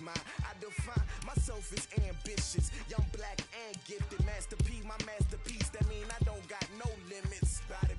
mine. I define myself as ambitious, young, black, and gifted. Master P, my masterpiece. That mean I don't got no limits. Bout it,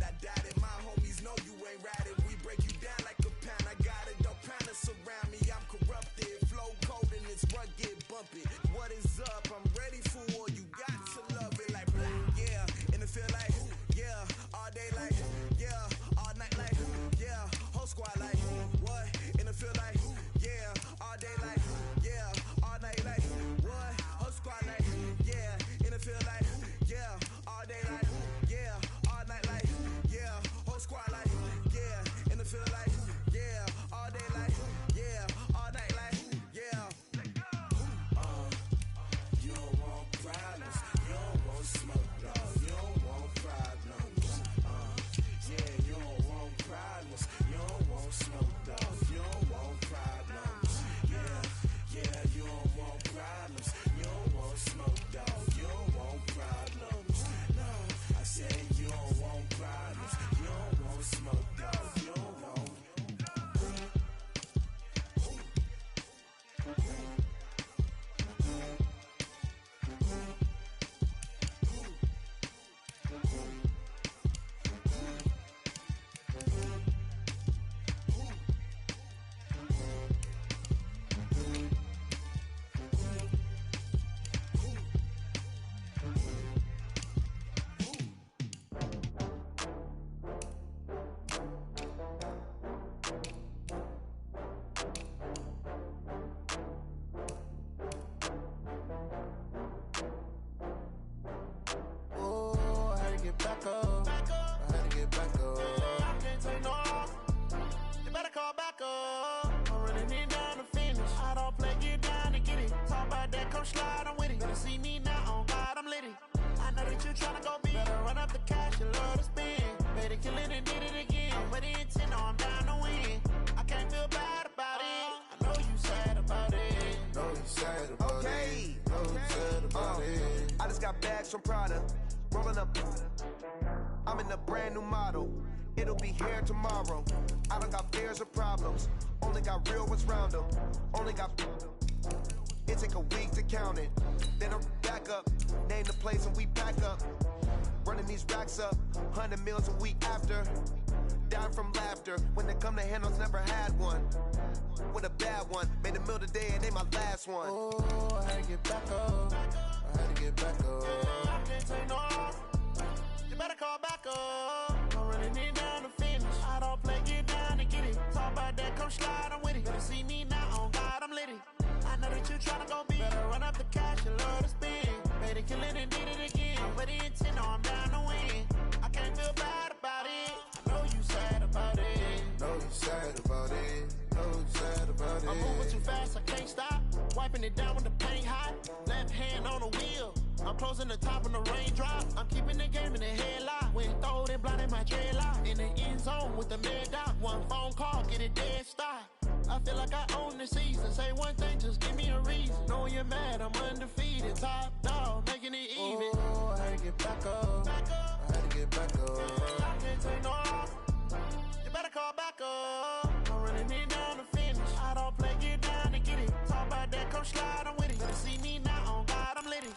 I doubt it. My homies know you ain't right it. We break you down like a pound. I got it, don't pound us around me. I'm corrupted, flow cold and it's rugged, bumpy. What is up? I'm ready for war. You got to love it like yeah, and it feel like yeah, all day like yeah, all night like yeah, whole squad like what? And it feel like yeah, all day like yeah, all night like what? Whole squad like yeah, and it feel like yeah, all day like yeah, all night like yeah, whole squad like yeah, and it feel like yeah, all day like yeah, all night like yeah. You don't want problems, you don't want smoke, dog. You don't want problems. Yeah, you don't want problems, you don't want smoke, dog. You don't want problems. Yeah, you don't want problems, you don't want smoke, dog. You don't want problems. No, I said you don't want problems, you don't want smoke, dog. You don't want. Back up. I had to get back up. I can't take no loss. You better call back up. I'm running it down to finish. I don't play, get down to get it. Talk about that, come slide, I'm with it. Better see me now, on God, I'm litty. I know that you tryna go big. Better run up the cash, you love to spend. Better kill it and did it again. I'm with the intent, no, I'm down to win. I can't feel bad about it. I know you sad about it. Know you sad about it. Know you sad about it. I just got bags from Prada. Rolling up, I'm in a brand new model. It'll be here tomorrow. I don't got fears or problems. Only got real ones round them. Only got. It take a week to count it. Then I'm back up. Name the place and we pack up. Running these racks up. 100 meals a week after. Down from laughter. When they come to handles, never had one. With a bad one. Made a meal today and they my last one. Oh, I had to get back up. I had to get back up. I can't take no loss. You better call back up. I'm running it down to finish. I don't play, get down to get it. Talk about that, come slide, I'm with it. Better see me now, on God, I'm litty. I know that you tryna go big. Better run up the cash, you love to spend. Better kill it and did it again. But the intent, no, I'm down to win. I can't feel bad about it. I know you sad about it. Know you sad about it. Know you sad about it. I'm moving too fast, I can't stop. Wiping it down when the paint hot. Left hand on the wheel. I'm closing the top when the raindrop. I'm keeping the game in the headlock. When throwed and blinded my dreadlock. In the end zone with the mad dot. One phone call, get it dead stop. I feel like I own the season. Say one thing, just give me a reason. Knowing you're mad, I'm undefeated. Top dog, making it even. Oh, I had to get back up. I had to get back up. I can't take no loss. You better call back up. I'm running it down to finish. I don't play, get down to get it. Talk about that, come slide, I'm with it. Better see me now, on God, I'm litty.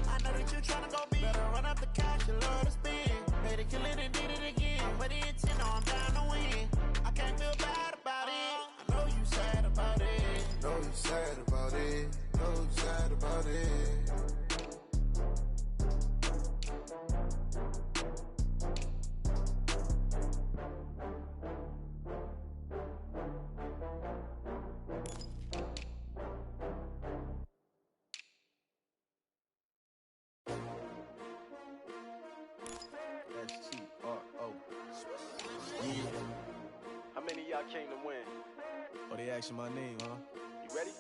I know that you tryna go big. Better run up the cash, you love to spend. Better kill it and did it again. But the intent, no, I'm down to win. I can't feel bad about it. I know you sad about it. Know you sad about it. Know you sad about it. S-T-R-O. Yeah. How many of y'all came to win? Oh, they asking my name, huh? You ready?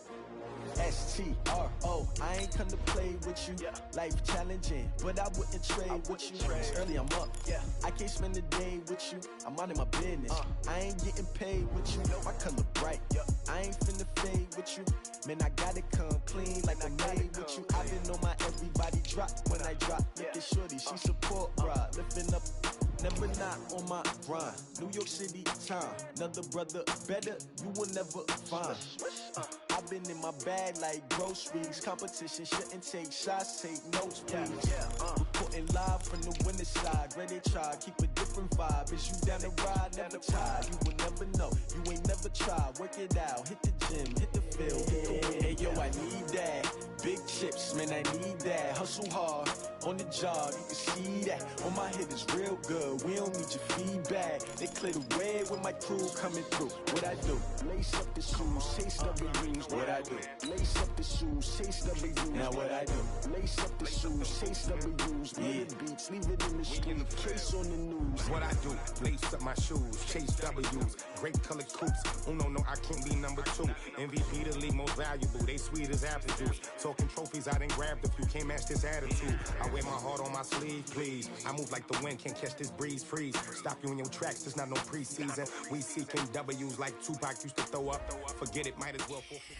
S-T-R-O. I ain't come to play with you. Yeah. Life challenging, but I wouldn't trade with you. It's early, I'm up. Yeah. I can't spend the day with you. I'm minding my business. I ain't getting paid with you. My color bright. Yeah. I ain't finna fade with you. Man, I gotta come clean like I'm made with you. I've been on my everybody drop when I drop. Look at shorty, she support ride. Lifting up, never not on my grind. New York City time, another brother better, you will never find. I I've been in my bag like groceries. Competition shouldn't take shots, take notes, please. Reporting live from the winter side. Ready to try, keep a different vibe. Is you down the ride? Never tried. You will never know. You ain't never tried. Work it out. Hit the gym, hit the field. Hey, yo, I need that. Big chips, man, I need that. Hustle hard on the job, you can see that. On my head is real good. We don't need your feedback. They clear the way when my crew coming through. What I do? Lace up the shoes, chase W's. What I do? Lace up the shoes, chase W's. Now what I do? Lace up the shoes, chase W's. Yeah, beats, leave it in the street. Case on the news. What I do? Lace up my shoes, chase W's. Great colored coops. Uno, no, I can't be number 2. MVP the league most valuable. They sweet as apple juice. Talking trophies, I didn't grab the few. Can't match this attitude. I wear my heart on my sleeve, please. I move like the wind, can't catch this breeze, freeze. Stop you in your tracks, there's not no preseason. We seeking W's like Tupac used to throw up. Forget it, might as well forfeit.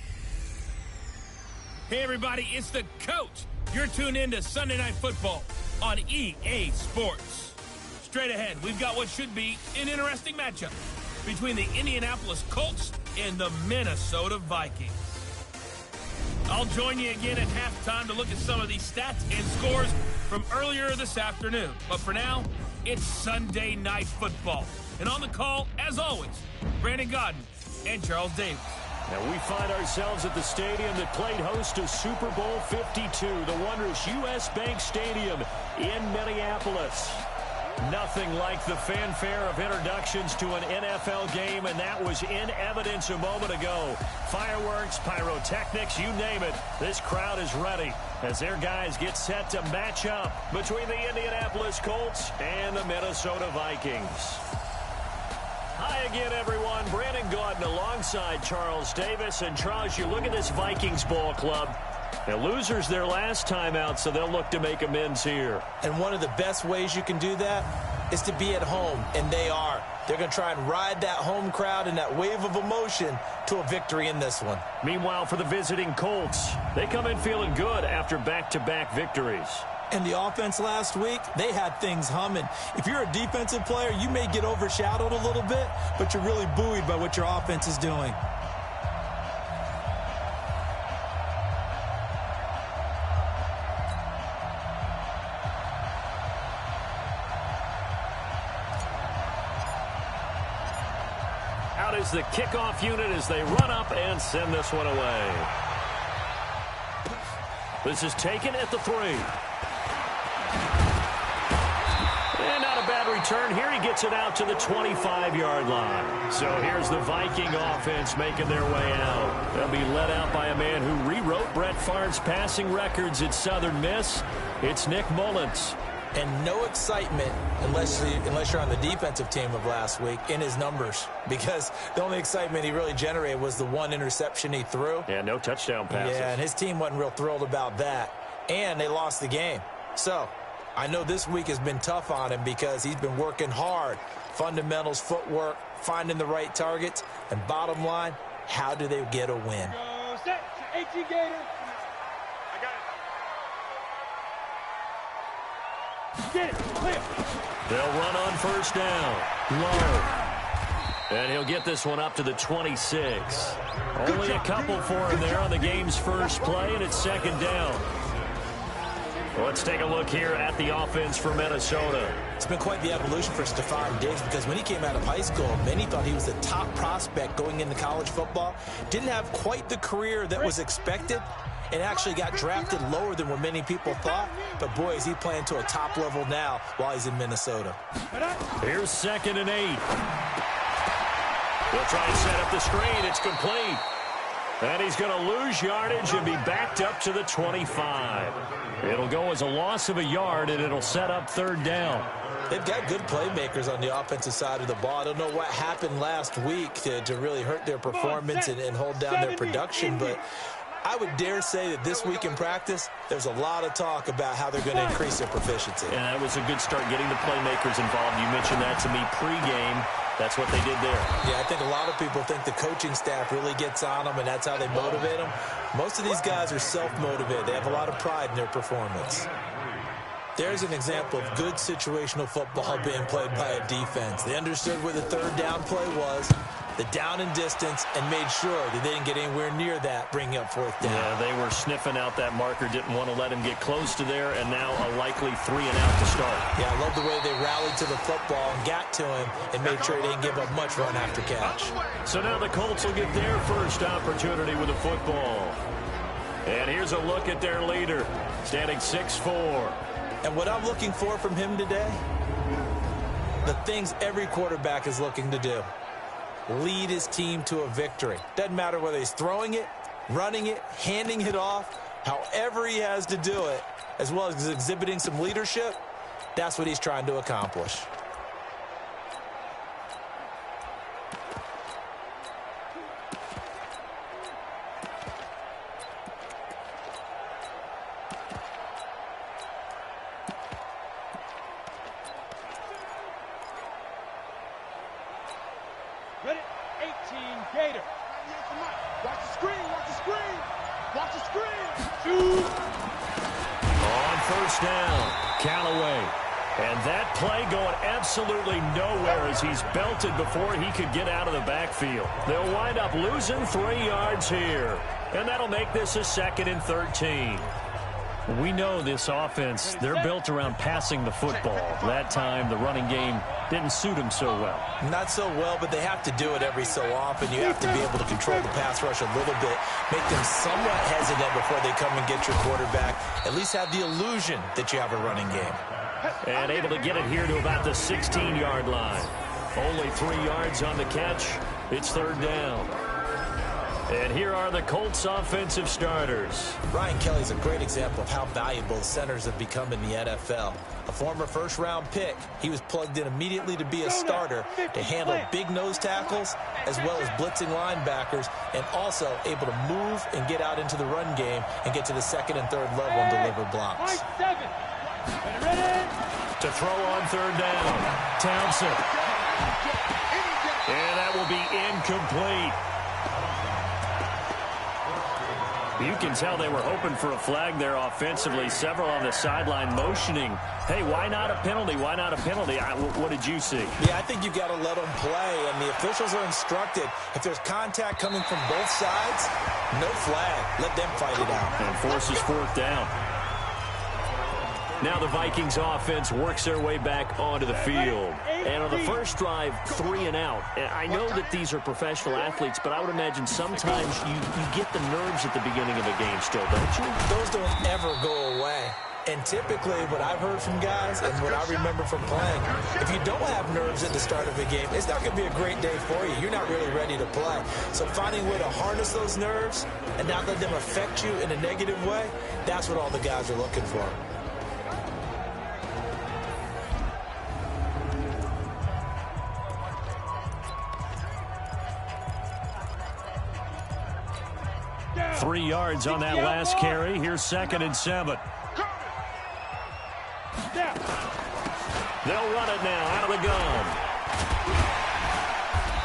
Hey everybody, it's the coach. You're tuned in to Sunday Night Football on EA Sports. Straight ahead, we've got what should be an interesting matchup between the Indianapolis Colts and the Minnesota Vikings. I'll join you again at halftime to look at some of these stats and scores from earlier this afternoon. But for now, it's Sunday Night Football. And on the call, as always, Brandon Godden and Charles Davis. And we find ourselves at the stadium that played host to Super Bowl 52, the wondrous U.S. Bank Stadium in Minneapolis. Nothing like the fanfare of introductions to an NFL game, and that was in evidence a moment ago. Fireworks, pyrotechnics, you name it. This crowd is ready as their guys get set to match up between the Indianapolis Colts and the Minnesota Vikings. Hi again, everyone. Brandon Gaudin alongside Charles Davis. And Charles, you look at this Vikings ball club. They're losers their last time out, so they'll look to make amends here. And one of the best ways you can do that is to be at home, and they are. They're going to try and ride that home crowd and that wave of emotion to a victory in this one. Meanwhile, for the visiting Colts, they come in feeling good after back-to-back victories. And the offense last week, they had things humming. If you're a defensive player, you may get overshadowed a little bit, but you're really buoyed by what your offense is doing. Out is the kickoff unit as they run up and send this one away. This is taken at the 3. And not a bad return. Here he gets it out to the 25-yard line. So here's the Viking offense making their way out. They'll be led out by a man who rewrote Brett Favre's passing records at Southern Miss. It's Nick Mullins. And no excitement unless you're on the defensive team of last week in his numbers, because the only excitement he really generated was the one interception he threw. Yeah, no touchdown passes. Yeah, and his team wasn't real thrilled about that. And they lost the game. So I know this week has been tough on him because he's been working hard. Fundamentals, footwork, finding the right targets. And bottom line, how do they get a win? Go set, 18 Gator. Get it, clear. They'll run on first down. Low. And he'll get this one up to the 26. Only a couple for him there on the game's first play, and it's second down. Well, let's take a look here at the offense for Minnesota. It's been quite the evolution for Stephon Diggs, because when he came out of high school, many thought he was the top prospect going into college football. Didn't have quite the career that was expected, and actually got drafted lower than what many people thought. But, boy, is he playing to a top level now while he's in Minnesota. Here's 2nd and 8. They'll try and set up the screen. It's complete. And he's going to lose yardage and be backed up to the 25. It'll go as a loss of a yard, and it'll set up 3rd down. They've got good playmakers on the offensive side of the ball. I don't know what happened last week to really hurt their performance and hold down their production, but I would dare say that this week in practice, there's a lot of talk about how they're going to increase their proficiency. And that was a good start getting the playmakers involved. You mentioned that to me pregame. That's what they did there. Yeah, I think a lot of people think the coaching staff really gets on them, and that's how they motivate them. Most of these guys are self-motivated. They have a lot of pride in their performance. There's an example of good situational football being played by a defense. They understood where the 3rd down play was, the down and distance and made sure that they didn't get anywhere near that, bringing up fourth down. Yeah, they were sniffing out that marker, didn't want to let him get close to there, and now a likely 3-and-out to start. Yeah, I love the way they rallied to the football and got to him and made sure he didn't give up much run after catch. So now the Colts will get their first opportunity with the football. And here's a look at their leader, standing 6'4". And what I'm looking for from him today, the things every quarterback is looking to do. Lead his team to a victory. Doesn't matter whether he's throwing it, running it, handing it off, however he has to do it, as well as exhibiting some leadership, that's what he's trying to accomplish. Ready? 18 Gator. Watch the screen, watch the screen. Watch the screen. Shoot. On first down, Callaway. And that play going absolutely nowhere as he's belted before he could get out of the backfield. They'll wind up losing 3 yards here. And that'll make this a 2nd and 13. We know this offense, they're built around passing the football. That time, the running game didn't suit them so well. Not so well, but they have to do it every so often. You have to be able to control the pass rush a little bit, make them somewhat hesitant before they come and get your quarterback. At least have the illusion that you have a running game. And able to get it here to about the 16-yard line. Only 3 yards on the catch. It's 3rd down. And here are the Colts offensive starters. Ryan Kelly's a great example of how valuable centers have become in the NFL. A former first-round pick, he was plugged in immediately to be a starter to handle big nose tackles as well as blitzing linebackers, and also able to move and get out into the run game and get to the 2nd and 3rd level and deliver blocks. Ready? To throw on 3rd down, Townsend. And that will be incomplete. You can tell they were hoping for a flag there offensively. Several on the sideline motioning, hey, why not a penalty? Why not a penalty? What did you see? Yeah, I think you've got to let them play, and the officials are instructed, if there's contact coming from both sides, no flag. Let them fight it out. And forces 4th down. Now the Vikings offense works their way back onto the field. And on the first drive, 3-and-out. I know that these are professional athletes, but I would imagine sometimes you get the nerves at the beginning of a game still, don't you? Those don't ever go away. And typically what I've heard from guys and what I remember from playing, if you don't have nerves at the start of a game, it's not going to be a great day for you. You're not really ready to play. So finding a way to harness those nerves and not let them affect you in a negative way, that's what all the guys are looking for. Yeah. 3 yards on that last carry. Here's 2nd and 7. They'll run it now out of the gun.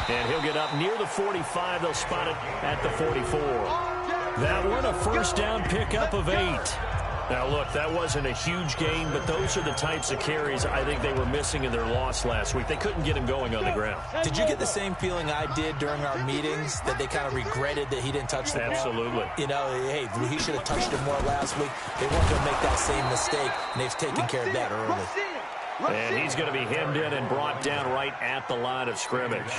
And he'll get up near the 45. They'll spot it at the 44. That one a first down pickup of 8. Now, look, that wasn't a huge gain, but those are the types of carries I think they were missing in their loss last week. They couldn't get him going on the ground. Did you get the same feeling I did during our meetings, that they kind of regretted that he didn't touch the ball? Absolutely. You know, hey, he should have touched it more last week. They weren't going to make that same mistake, and they've taken care of that early. And he's going to be hemmed in and brought down right at the line of scrimmage.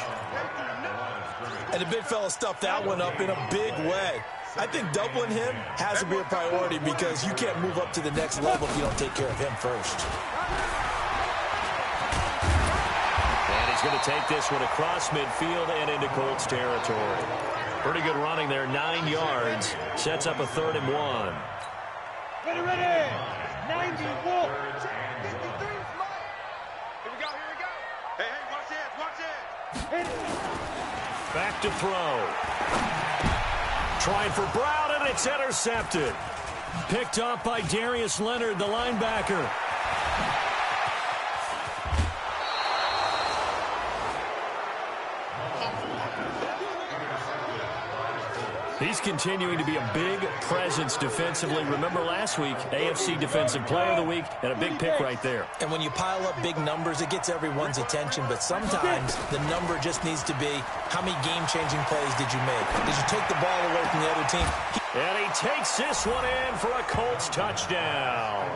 And the big fella stuffed that one up in a big way. I think doubling him has to be a priority because you can't move up to the next level if you don't take care of him first. And he's going to take this one across midfield and into Colts territory. Pretty good running there, 9 yards. Sets up a 3rd and 1. Ready, ready. 91. Here we go. Hey, watch it. Back to throw. Trying for Brown, and it's intercepted. Picked off by Darius Leonard, the linebacker. He's continuing to be a big presence defensively. Remember last week, AFC Defensive Player of the Week, and a big pick right there. And when you pile up big numbers, it gets everyone's attention. But sometimes the number just needs to be, how many game-changing plays did you make? Did you take the ball away from the other team? And he takes this one in for a Colts touchdown.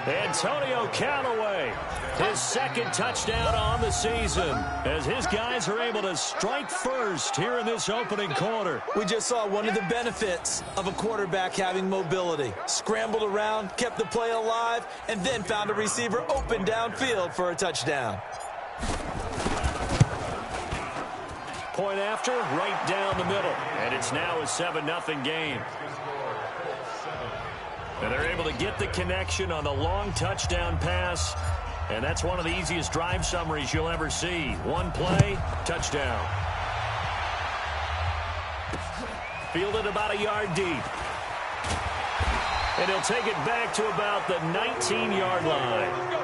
Antonio Callaway, his second touchdown on the season, as his guys are able to strike first here in this opening quarter. We just saw one of the benefits of a quarterback having mobility. Scrambled around, kept the play alive, and then found a receiver open downfield for a touchdown. Point after, right down the middle. And it's now a 7-0 game. And they're able to get the connection on the long touchdown pass. And that's one of the easiest drive summaries you'll ever see. One play, touchdown. Fielded about a yard deep. And he'll take it back to about the 19-yard line.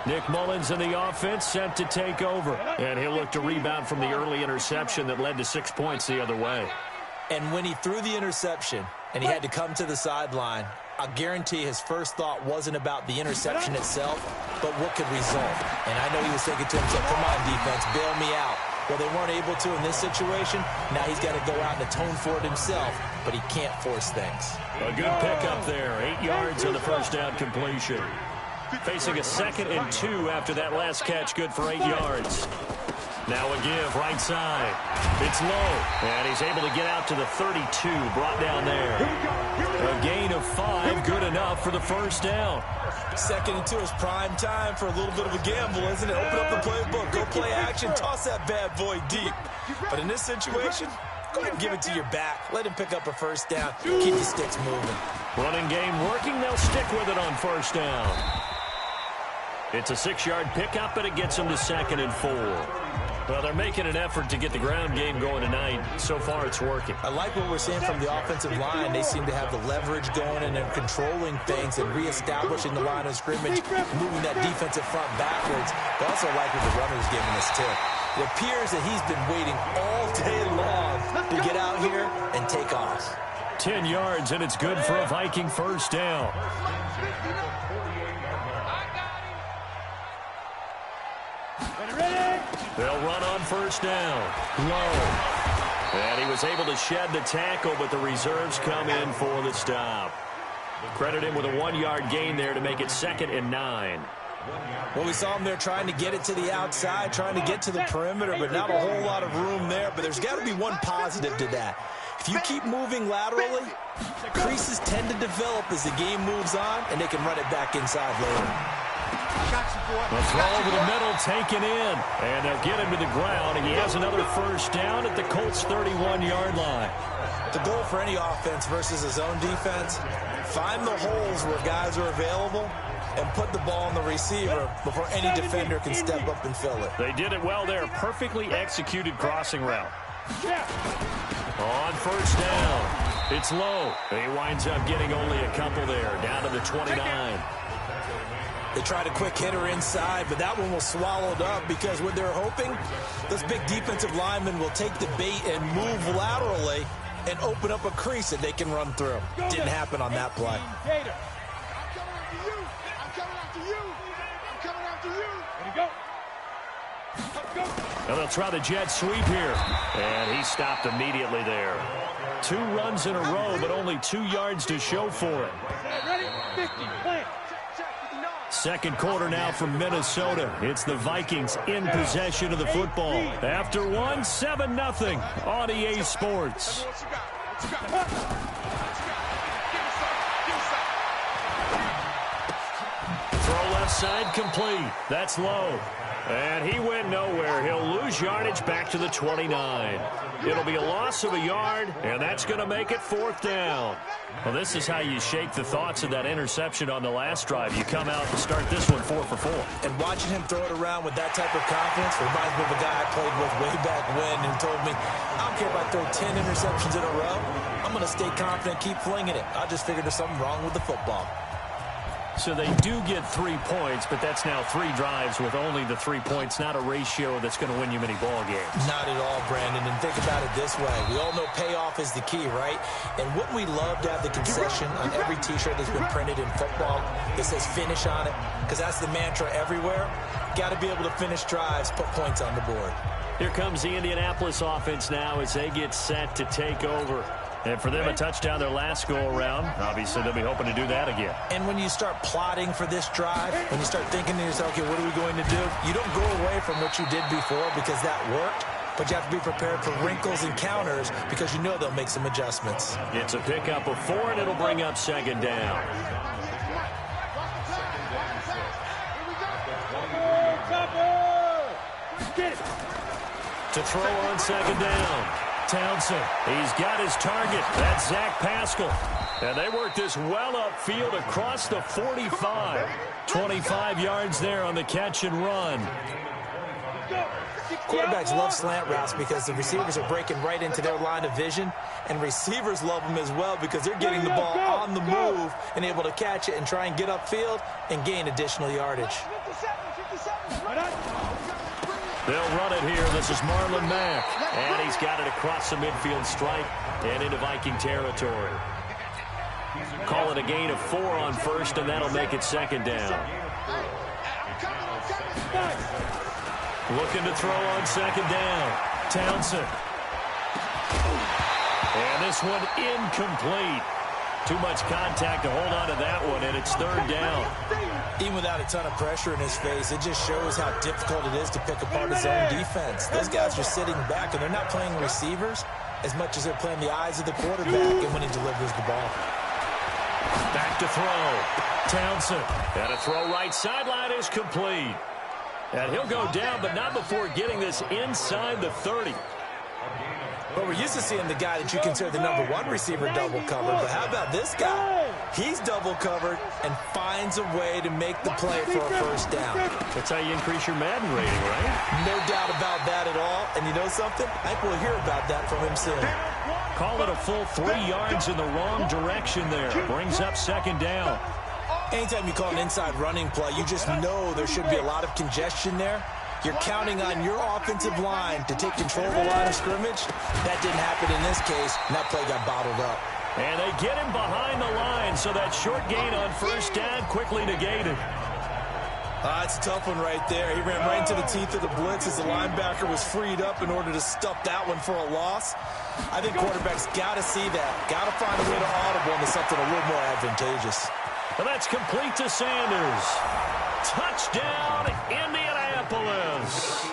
Nick Mullins in the offense set to take over. And he'll look to rebound from the early interception that led to 6 points the other way. And when he threw the interception and he had to come to the sideline, I'll guarantee his first thought wasn't about the interception itself, but what could result. And I know he was thinking to himself, come on, defense, bail me out. Well, they weren't able to in this situation. Now he's got to go out and atone for it himself, but he can't force things. A good pickup there. 8 yards on the first down completion. Facing a 2nd and 2 after that last catch, good for 8 yards. Now a give, right side. It's low, and he's able to get out to the 32, brought down there. A gain of 5, good enough for the first down. 2nd and 2 is prime time for a little bit of a gamble, isn't it? Open up the playbook, go play action, toss that bad boy deep. But in this situation, go ahead and give it to your back. Let him pick up a first down. Keep the sticks moving. Running game working, they'll stick with it on first down. It's a 6-yard pickup, and it gets them to 2nd and 4. Well, they're making an effort to get the ground game going tonight. So far, it's working. I like what we're seeing from the offensive line. They seem to have the leverage going, and they're controlling things and reestablishing the line of scrimmage, moving that defensive front backwards. But also like what the runner's giving us, too. It appears that he's been waiting all day long to get out here and take off. 10 yards, and it's good for a Viking first down. They'll run on first down. Low. And he was able to shed the tackle, but the reserves come in for the stop. Credit him with a 1-yard gain there to make it 2nd and 9. Well, we saw him there trying to get it to the outside, trying to get to the perimeter, but not a whole lot of room there. But there's got to be one positive to that. If you keep moving laterally, creases tend to develop as the game moves on, and they can run it back inside later. The throw over the middle, taken in. And they'll get him to the ground, and he has another first down at the Colts' 31-yard line. The goal for any offense versus his own defense, find the holes where guys are available and put the ball on the receiver before any defender can step up and fill it. They did it well there. Perfectly executed crossing route. On first down, it's low. He winds up getting only a couple there, down to the 29. They tried a quick hitter inside, but that one was swallowed up because what they're hoping, those big defensive linemen will take the bait and move laterally and open up a crease that they can run through. Didn't happen on that play. Now they'll try the jet sweep here. And he stopped immediately there. 2 runs in a row, but only 2 yards to show for it. Second quarter now from Minnesota. It's the Vikings in possession of the football. After one, 7-0 on EA Sports. Throw left side complete. That's low. And he went nowhere. He'll lose yardage back to the 29. It'll be a loss of a yard, and that's going to make it 4th down. Well, this is how you shake the thoughts of that interception on the last drive. You come out and start this one 4 for 4. And watching him throw it around with that type of confidence reminds me of a guy I played with way back when who told me, I don't care if I throw 10 interceptions in a row. I'm going to stay confident, keep flinging it. I just figured there's something wrong with the football. So they do get 3 points, but that's now 3 drives with only the 3 points, not a ratio that's going to win you many ball games. Not at all, Brandon. And think about it this way. We all know payoff is the key, right? And wouldn't we love to have the concession on every T-shirt that's been printed in football that says finish on it? Because that's the mantra everywhere. Got to be able to finish drives, put points on the board. Here comes the Indianapolis offense now as they get set to take over. And for them, a touchdown their last go-around. Obviously, they'll be hoping to do that again. And when you start plotting for this drive, when you start thinking to yourself, okay, what are we going to do? You don't go away from what you did before because that worked, but you have to be prepared for wrinkles and counters because you know they'll make some adjustments. It's a pickup of 4, and it'll bring up second down. To throw on second down. Townsend, he's got his target. That's Zach Pascal. And they work this well upfield across the 45. 25 yards there on the catch and run. Quarterbacks love slant routes because the receivers are breaking right into their line of vision, and receivers love them as well because they're getting the ball on the move and able to catch it and try and get upfield and gain additional yardage. They'll run it here. This is Marlon Mack. And he's got it across the midfield stripe and into Viking territory. Call it a gain of 4 on first, and that'll make it second down. Looking to throw on second down. Townsend. And this one incomplete. Too much contact to hold on to that one, and it's third down. Even without a ton of pressure in his face, it just shows how difficult it is to pick apart his own defense. Those guys are sitting back, and they're not playing receivers as much as they're playing the eyes of the quarterback and when he delivers the ball. Back to throw. Townsend. And a throw right sideline is complete. And he'll go down, but not before getting this inside the 30. But we're used to seeing the guy that you consider the #1 receiver double covered. But how about this guy? He's double covered and finds a way to make the play for a first down. That's how you increase your Madden rating, right? No doubt about that at all. And you know something? I think we'll hear about that from him soon. Call it a full 3 yards in the wrong direction there. Brings up second down. Anytime you call an inside running play, you just know there should be a lot of congestion there. You're counting on your offensive line to take control of the line of scrimmage. That didn't happen in this case, and that play got bottled up. And they get him behind the line, so that short gain on first down quickly negated. It's a tough one right there. He ran right into the teeth of the blitz as the linebacker was freed up in order to stuff that one for a loss. I think quarterbacks got to see that. Got to find a way to audible into something a little more advantageous. Well, that's complete to Sanders. Touchdown, Indianapolis.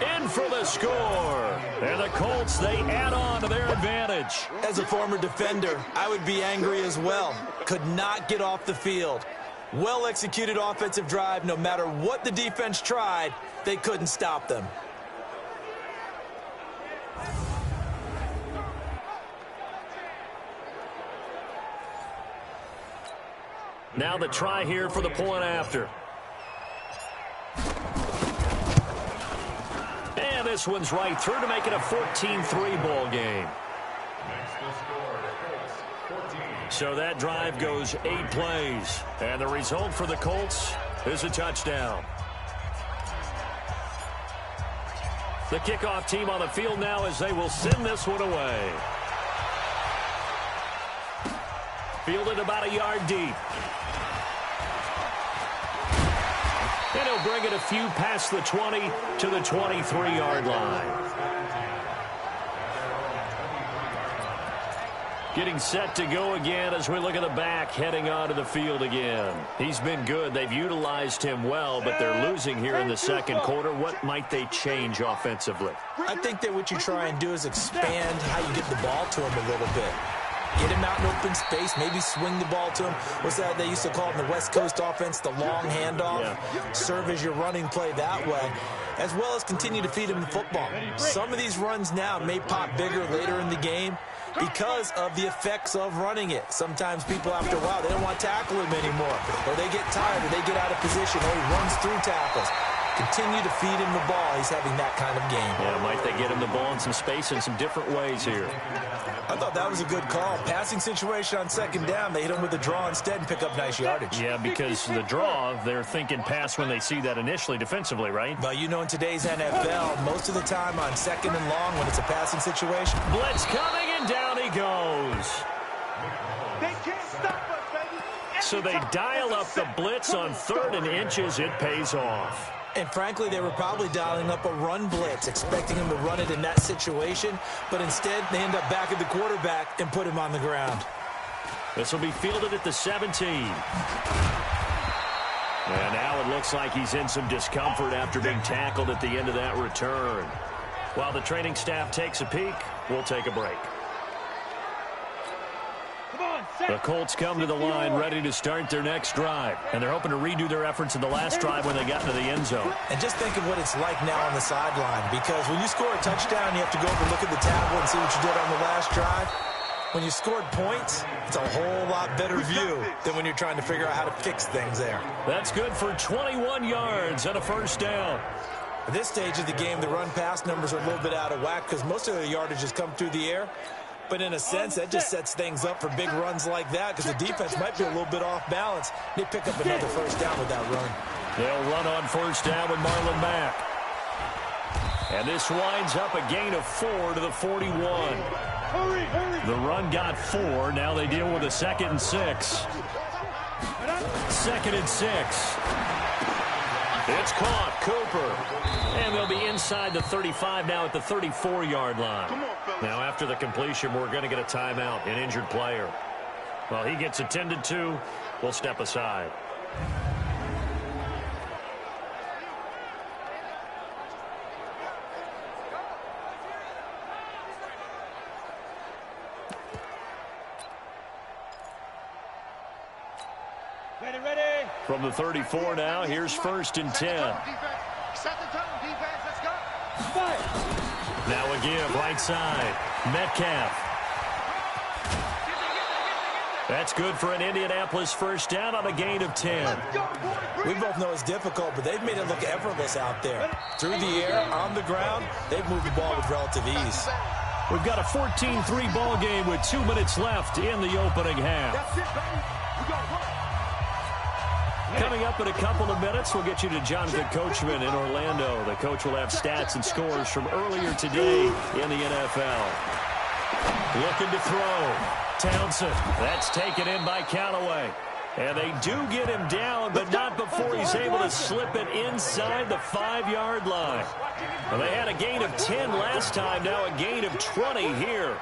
In for the score. And the Colts, they add on to their advantage. As a former defender, I would be angry as well. Could not get off the field. Well-executed offensive drive. No matter what the defense tried, they couldn't stop them. Now the try here for the point after. And this one's right through to make it a 14-3 ball game. So that drive goes 8 plays. And the result for the Colts is a touchdown. The kickoff team on the field now as they will send this one away. Fielded about a yard deep. And he'll bring it a few past the 20 to the 23-yard line. Getting set to go again as we look at the back heading onto the field again. He's been good. They've utilized him well, but they're losing here in the second quarter. What might they change offensively? I think that what you try and do is expand how you get the ball to him a little bit. Get him out in open space, maybe swing the ball to him. What's that they used to call it in the West Coast offense, the long handoff? Yeah. Serve as your running play that way, as well as continue to feed him the football. Some of these runs now may pop bigger later in the game because of the effects of running it. Sometimes people, after a while, they don't want to tackle him anymore, or they get tired, or they get out of position, or he runs through tackles. Continue to feed him the ball. He's having that kind of game. Yeah, might they get him the ball in some space in some different ways here? I thought that was a good call. Passing situation on second down. They hit him with the draw instead and pick up nice yardage. Yeah, because the draw, they're thinking pass when they see that initially defensively, right? Well, you know, in today's NFL, most of the time on second and long when it's a passing situation. Blitz coming, and down he goes. They can't stop us, baby. So they dial up the blitz on 3rd and inches. It pays off. And frankly, they were probably dialing up a run blitz, expecting him to run it in that situation. But instead, they end up back at the quarterback and put him on the ground. This will be fielded at the 17. And now it looks like he's in some discomfort after being tackled at the end of that return. While the training staff takes a peek, we'll take a break. The Colts come to the line ready to start their next drive. And they're hoping to redo their efforts in the last drive when they got into the end zone. And just think of what it's like now on the sideline. Because when you score a touchdown, you have to go over and look at the tablet and see what you did on the last drive. When you scored points, it's a whole lot better view than when you're trying to figure out how to fix things there. That's good for 21 yards and a first down. At this stage of the game, the run-pass numbers are a little bit out of whack because most of the yardage has come through the air. But in a sense, that just sets things up for big runs like that because the defense might be a little bit off balance. They pick up another first down with that run. They'll run on first down with Marlon Mack. And this winds up a gain of 4 to the 41. The run got 4. Now they deal with a 2nd and 6. 2nd and 6. It's caught. Cooper. And they'll be inside the 35 now at the 34-yard line. Now after the completion, we're going to get a timeout, an injured player. Well, he gets attended to. We'll step aside. Ready. From the 34 now, here's 1st and 10. Set the tone, defense. Let's go. Now a give, right side. Metcalf. That's good for an Indianapolis first down on a gain of 10. We both know it's difficult, but they've made it look effortless out there. Through the air, on the ground, they've moved the ball with relative ease. We've got a 14-3 ball game with 2 minutes left in the opening half. That's it, baby. We got one. Coming up in a couple of minutes, we'll get you to Jonathan Coachman in Orlando. The coach will have stats and scores from earlier today in the NFL. Looking to throw. Townsend. That's taken in by Callaway. And they do get him down, but not before he's able to slip it inside the 5-yard line. Well, they had a gain of 10 last time, now a gain of 20 here.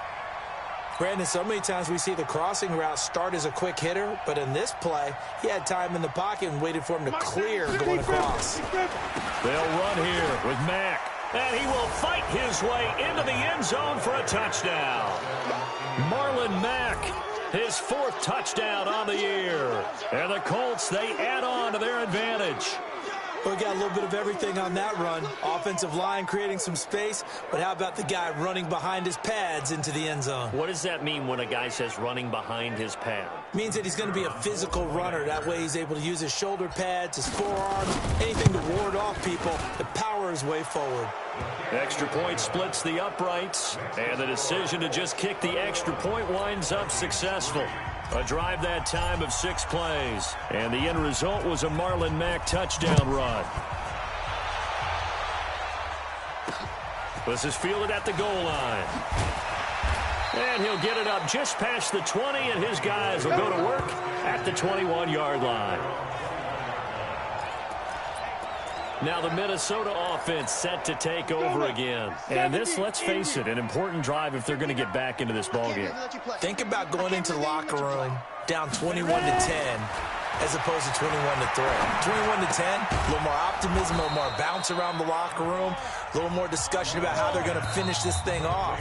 Brandon, so many times we see the crossing route start as a quick hitter, but in this play, he had time in the pocket and waited for him to clear going across. They'll run here with Mack, and he will fight his way into the end zone for a touchdown. Marlon Mack, his 4th touchdown on the year. And the Colts, they add on to their advantage. We got a little bit of everything on that run. Offensive line creating some space, but how about the guy running behind his pads into the end zone? What does that mean when a guy says running behind his pad? Means that he's going to be a physical runner. That way he's able to use his shoulder pads, his forearms, anything to ward off people to power his way forward. Extra point splits the uprights, and the decision to just kick the extra point winds up successful. A drive that time of 6 plays, and the end result was a Marlon Mack touchdown run. This is fielded at the goal line. And he'll get it up just past the 20, and his guys will go to work at the 21-yard line. Now the Minnesota offense set to take over again. And this, let's face it, an important drive if they're going to get back into this ballgame. Think about going into the locker room down 21-10 as opposed to 21-3. 21-10, a little more optimism, a little more bounce around the locker room, a little more discussion about how they're going to finish this thing off.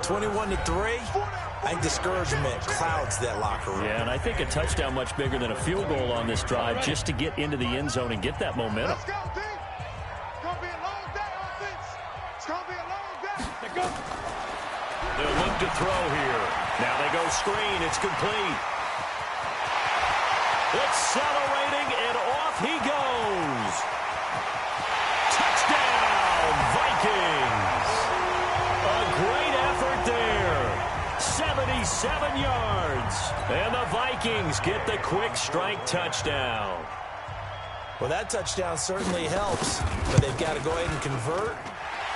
21-3, I think discouragement clouds that locker room. Yeah, and I think a touchdown much bigger than a field goal on this drive just to get into the end zone and get that momentum. Let's go, D. It's going to be a long day, offense. It's going to be a long day. Let's go. They'll look to throw here. Now they go screen. It's complete. Accelerating, and off he goes. And the Vikings get the quick strike touchdown. Well, that touchdown certainly helps, but they've got to go ahead and convert,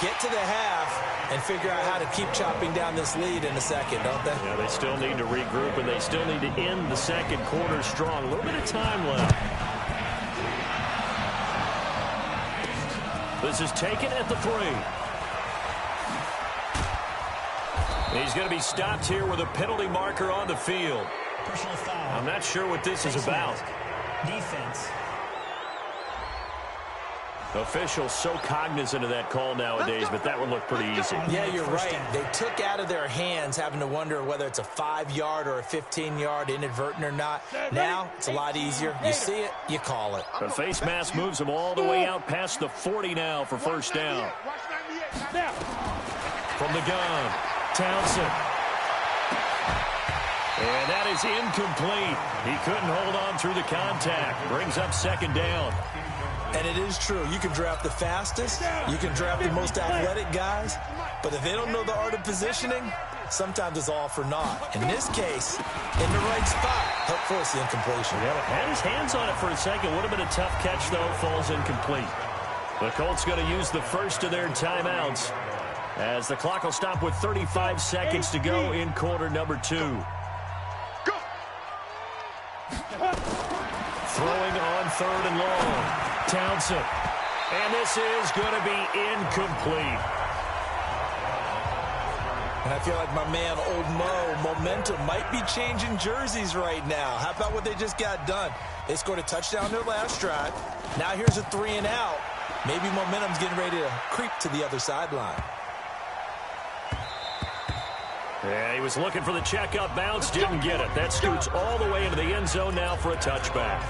get to the half, and figure out how to keep chopping down this lead in the second, don't they? Yeah, they still need to regroup, and they still need to end the second quarter strong. A little bit of time left. This is taken at the 3. He's going to be stopped here with a penalty marker on the field. Personal foul. I'm not sure what this is about. Defense. Officials so cognizant of that call nowadays, but that one looked pretty easy. Yeah, you're right. They took out of their hands having to wonder whether it's a 5-yard or a 15-yard inadvertent or not. Now, it's a lot easier. You see it, you call it. The face mask moves them all the way out past the 40 now for first down. From the gun, Townsend. And that is incomplete. He couldn't hold on through the contact. Brings up second down. And it is true. You can draft the fastest. You can draft the most athletic guys. But if they don't know the art of positioning, sometimes it's all for naught. In this case, in the right spot, help force the incompletion. Yeah, had his hands on it for a second. Would have been a tough catch, though. Falls incomplete. The Colts going to use the first of their timeouts as the clock will stop with 35 seconds to go in quarter number 2. Throwing on 3rd and long. Townsend. And this is going to be incomplete. And I feel like my man, Old Mo, momentum might be changing jerseys right now. How about what they just got done? They scored a touchdown their last drive. Now here's a 3 and out. Maybe momentum's getting ready to creep to the other sideline. Yeah, he was looking for the check-up bounce, didn't get it. That scoots all the way into the end zone now for a touchback.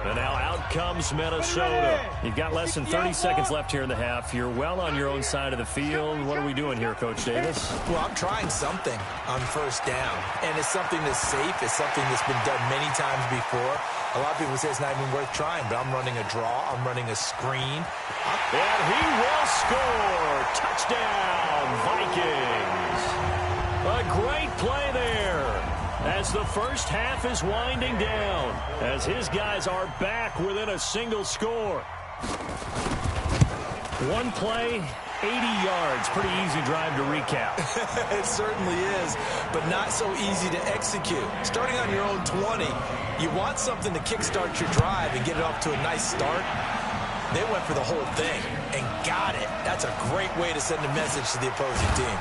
And now out comes Minnesota. You've got less than 30 seconds left here in the half. You're well on your own side of the field. What are we doing here, Coach Davis? Well, I'm trying something on first down. And it's something that's safe. It's something that's been done many times before. A lot of people say it's not even worth trying, but I'm running a draw. I'm running a screen. And he will score. Touchdown, Vikings. A great play there as the first half is winding down, as his guys are back within a single score. One play, 80 yards. Pretty easy drive to recap. It certainly is, but not so easy to execute. Starting on your own 20, you want something to kickstart your drive and get it off to a nice start. They went for the whole thing and got it. That's a great way to send a message to the opposing team.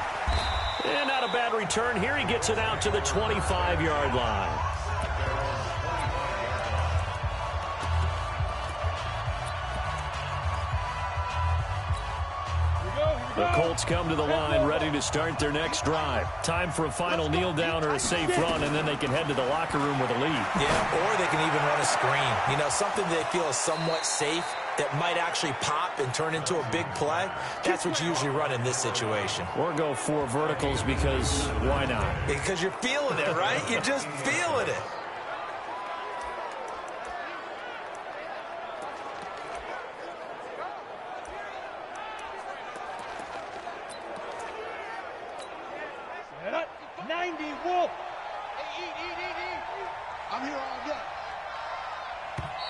And not a bad return. Here he gets it out to the 25-yard line. The Colts come to the line ready to start their next drive. Time for a final kneel down or a safe run, and then they can head to the locker room with a lead. Yeah, or they can even run a screen. You know, something they feel is somewhat safe that might actually pop and turn into a big play. That's what you usually run in this situation. Or go 4 verticals because why not? Because you're feeling it, right? You're just feeling it. Set up, 90, Wolf. Hey, eat. I'm here all day.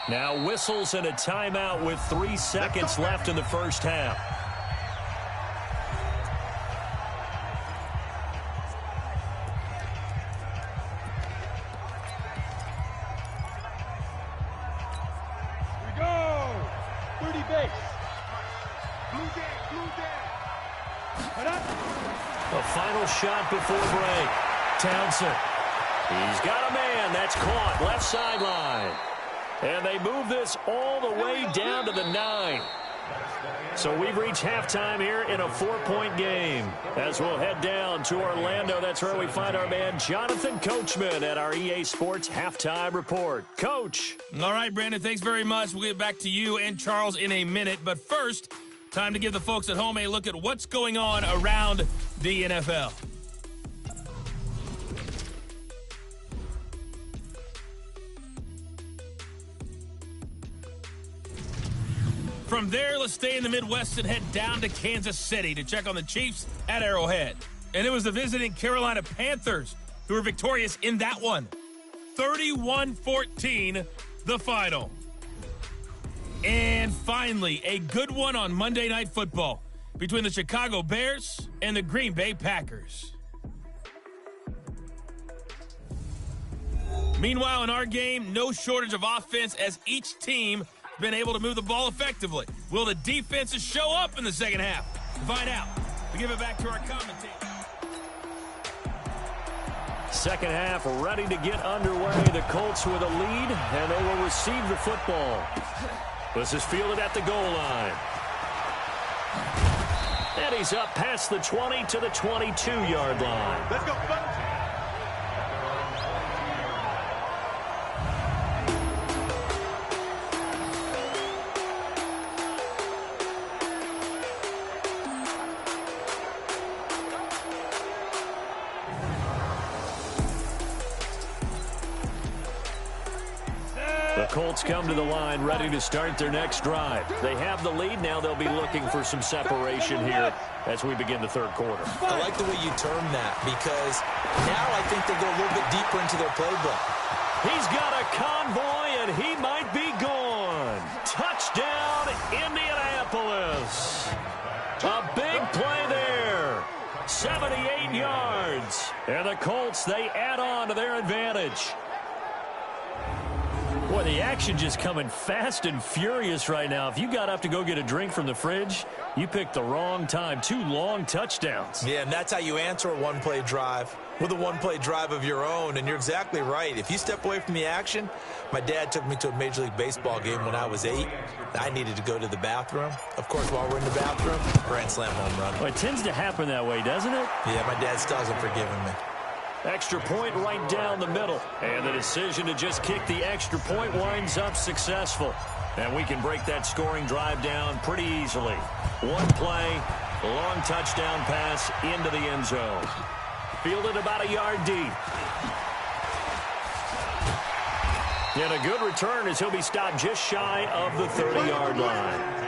Now whistles and a timeout with 3 seconds left in the first half. Here we go. 30 base. Blue down. Put up. A final shot before break. Townsend. He's got a man. That's caught. Left sideline. And they move this all the way down to the 9. So we've reached halftime here in a 4-point game. As we'll head down to Orlando, that's where we find our man Jonathan Coachman at our EA Sports Halftime Report. Coach. All right, Brandon, thanks very much. We'll get back to you and Charles in a minute. But first, time to give the folks at home a look at what's going on around the NFL. From there, let's stay in the Midwest and head down to Kansas City to check on the Chiefs at Arrowhead. And it was the visiting Carolina Panthers who were victorious in that one. 31-14, the final. And finally, a good one on Monday Night Football between the Chicago Bears and the Green Bay Packers. Meanwhile, in our game, no shortage of offense as each team has been able to move the ball effectively. Will the defenses show up in the second half? To find out, we give it back to our commentator. Second half ready to get underway. The Colts with a lead, and they will receive the football. This is fielded at the goal line. And he's up past the 20 to the 22-yard line. Let's go, buddy. The Colts come to the line ready to start their next drive. They have the lead. Now they'll be looking for some separation here as we begin the third quarter. I like the way you term that because now I think they go a little bit deeper into their playbook. He's got a convoy, and he might be gone. Touchdown, Indianapolis. A big play there. 78 yards. And the Colts, they add on to their advantage. Boy, the action just coming fast and furious right now. If you got up to go get a drink from the fridge, you picked the wrong time. 2 long touchdowns. Yeah, and that's how you answer a one-play drive with a one-play drive of your own. And you're exactly right. If you step away from the action, my dad took me to a Major League Baseball game when I was 8. I needed to go to the bathroom. Of course, while we're in the bathroom, grand slam home run. Well, it tends to happen that way, doesn't it? Yeah, my dad still hasn't forgiven me. Extra point right down the middle. And the decision to just kick the extra point winds up successful. And we can break that scoring drive down pretty easily. One play, long touchdown pass into the end zone. Fielded about a yard deep. And a good return as he'll be stopped just shy of the 30-yard line.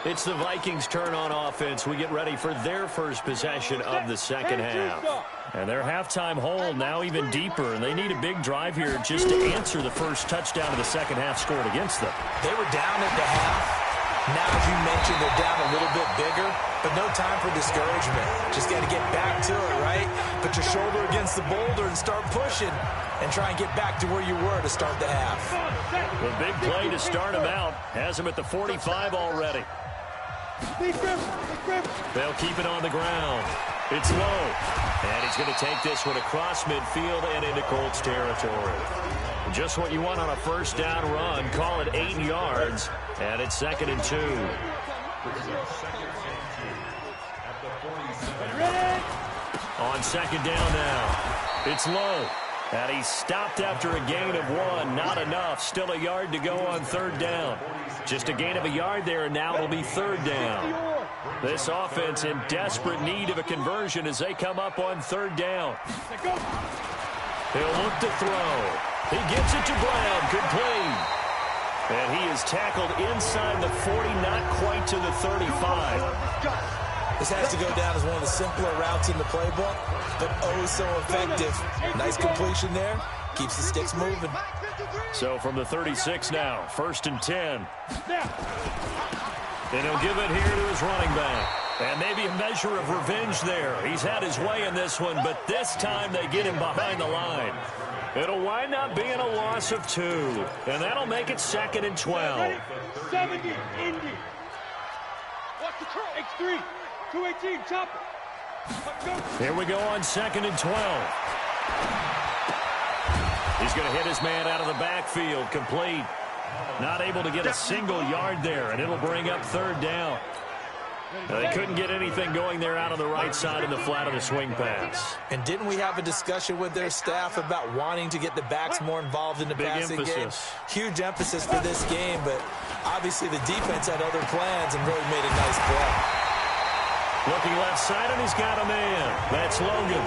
It's the Vikings' turn on offense. We get ready for their first possession of the second half. And their halftime hole now even deeper, and they need a big drive here just to answer the first touchdown of the second half scored against them. They were down at the half. Now, as you mentioned, they're down a little bit bigger, but no time for discouragement. Just got to get back to it, right? Put your shoulder against the boulder and start pushing and try and get back to where you were to start the half. The big play to start him out has him at the 45 already. They'll keep it on the ground. It's low. And he's going to take this one across midfield and into Colts territory. Just what you want on a first down run. Call it 8 yards. And it's 2nd and 2. On second down now. It's low. And he's stopped after a gain of 1. Not enough. Still a yard to go on third down. Just a gain of a yard there, and now it'll be third down. This offense in desperate need of a conversion as they come up on third down. He'll look to throw. He gets it to Brown. Complete. And he is tackled inside the 40, not quite to the 35. This has to go down as one of the simpler routes in the playbook, but oh so effective. Nice completion there. Keeps the sticks moving. So from the 36 now, 1st and 10. And he'll give it here to his running back. And maybe a measure of revenge there. He's had his way in this one, but this time they get him behind the line. It'll wind up being a loss of 2. And that'll make it 2nd and 12. 70, Indy. Watch the curl. X3. 218, chopper. Here we go on 2nd and 12. He's going to hit his man out of the backfield. Complete. Not able to get a single yard there, and it'll bring up third down. Now, they couldn't get anything going there out on the right side in the flat of the swing pass. And didn't we have a discussion with their staff about wanting to get the backs more involved in the passing game? Huge emphasis for this game, but obviously the defense had other plans and really made a nice play. Looking left side, and he's got a man. That's Logan.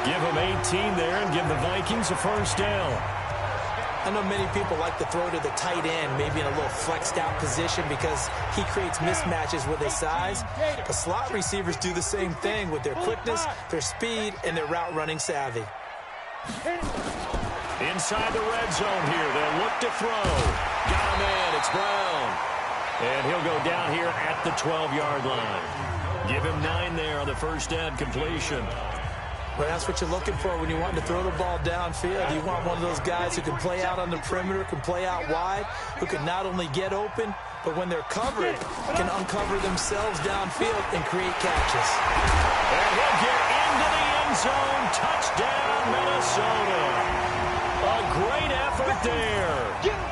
Give him 18 there and give the Vikings a first down. I know many people like to throw to the tight end, maybe in a little flexed out position because he creates mismatches with his size. But slot receivers do the same thing with their quickness, their speed, and their route running savvy. Inside the red zone here, they'll look to throw. Got him in, it's Brown. And he'll go down here at the 12-yard line. Give him 9 there on the first down completion. Well, that's what you're looking for when you want to throw the ball downfield. You want one of those guys who can play out on the perimeter, can play out wide, who can not only get open, but when they're covered, can uncover themselves downfield and create catches. And he'll get into the end zone. Touchdown, Minnesota. A great effort there.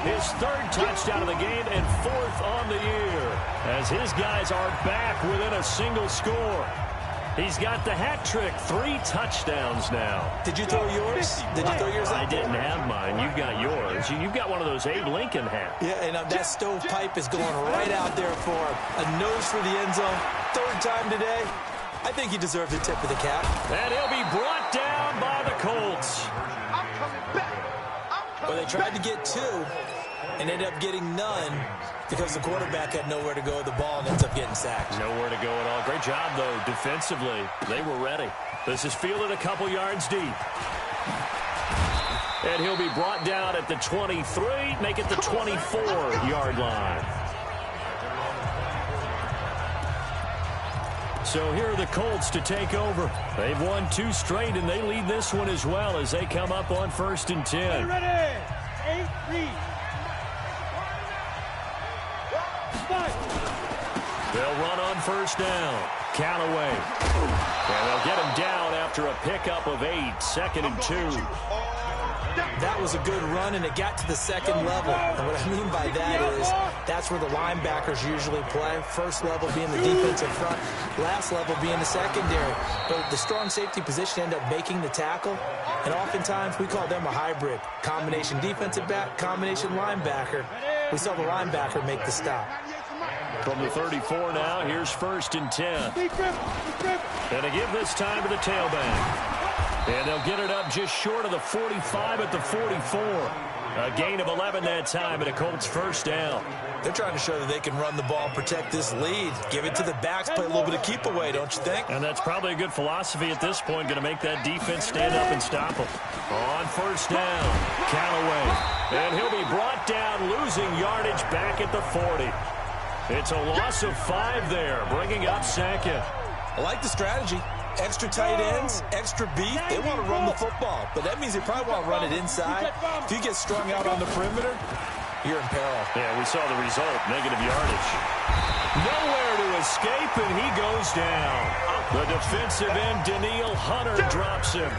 His 3rd touchdown of the game and 4th on the year as his guys are back within a single score. He's got the hat trick, 3 touchdowns now. Did you throw yours? Did you throw yours out? I didn't have mine. You got yours. You've got one of those Abe Lincoln hats. Yeah, and that stovepipe is going right out there for him. A nose for the end zone. 3rd time today. I think he deserves a tip of the cap. And he'll be brought down by the Colts. I'm coming back. Well, they tried to get 2 and ended up getting none because the quarterback had nowhere to go with the ball and ends up getting sacked. Nowhere to go at all. Great job, though, defensively. They were ready. This is fielded a couple yards deep. And he'll be brought down at the 23, make it the 24-yard line. So here are the Colts to take over. They've won 2 straight, and they lead this one as well as they come up on 1st and 10. Ready? 8-3. They'll run on 1st down. Callaway. And they'll get him down after a pickup of 8. 2nd and 2. That was a good run, and it got to the 2nd level. And what I mean by that is that's where the linebackers usually play. 1st level being the defensive front, last level being the secondary. But the strong safety position ended up making the tackle, and oftentimes we call them a hybrid. Combination defensive back, combination linebacker. We saw the linebacker make the stop. From the 34 now, here's 1st and 10. And a give this time to the tailback. And they'll get it up just short of the 45 at the 44. A gain of 11 that time, and a Colts 1st down. They're trying to show that they can run the ball, protect this lead. Give it to the backs, play a little bit of keep away, don't you think? And that's probably a good philosophy at this point, going to make that defense stand up and stop them. On 1st down, Callaway. And he'll be brought down, losing yardage back at the 40. It's a loss of 5 there, bringing up 2nd. I like the strategy. Extra tight ends, extra beef. They want to run the football, but that means they probably want to run it inside. If you get strung out on the perimeter, you're in peril. Yeah, we saw the result, negative yardage. Nowhere to escape, and he goes down. The defensive end, Danielle Hunter, drops him.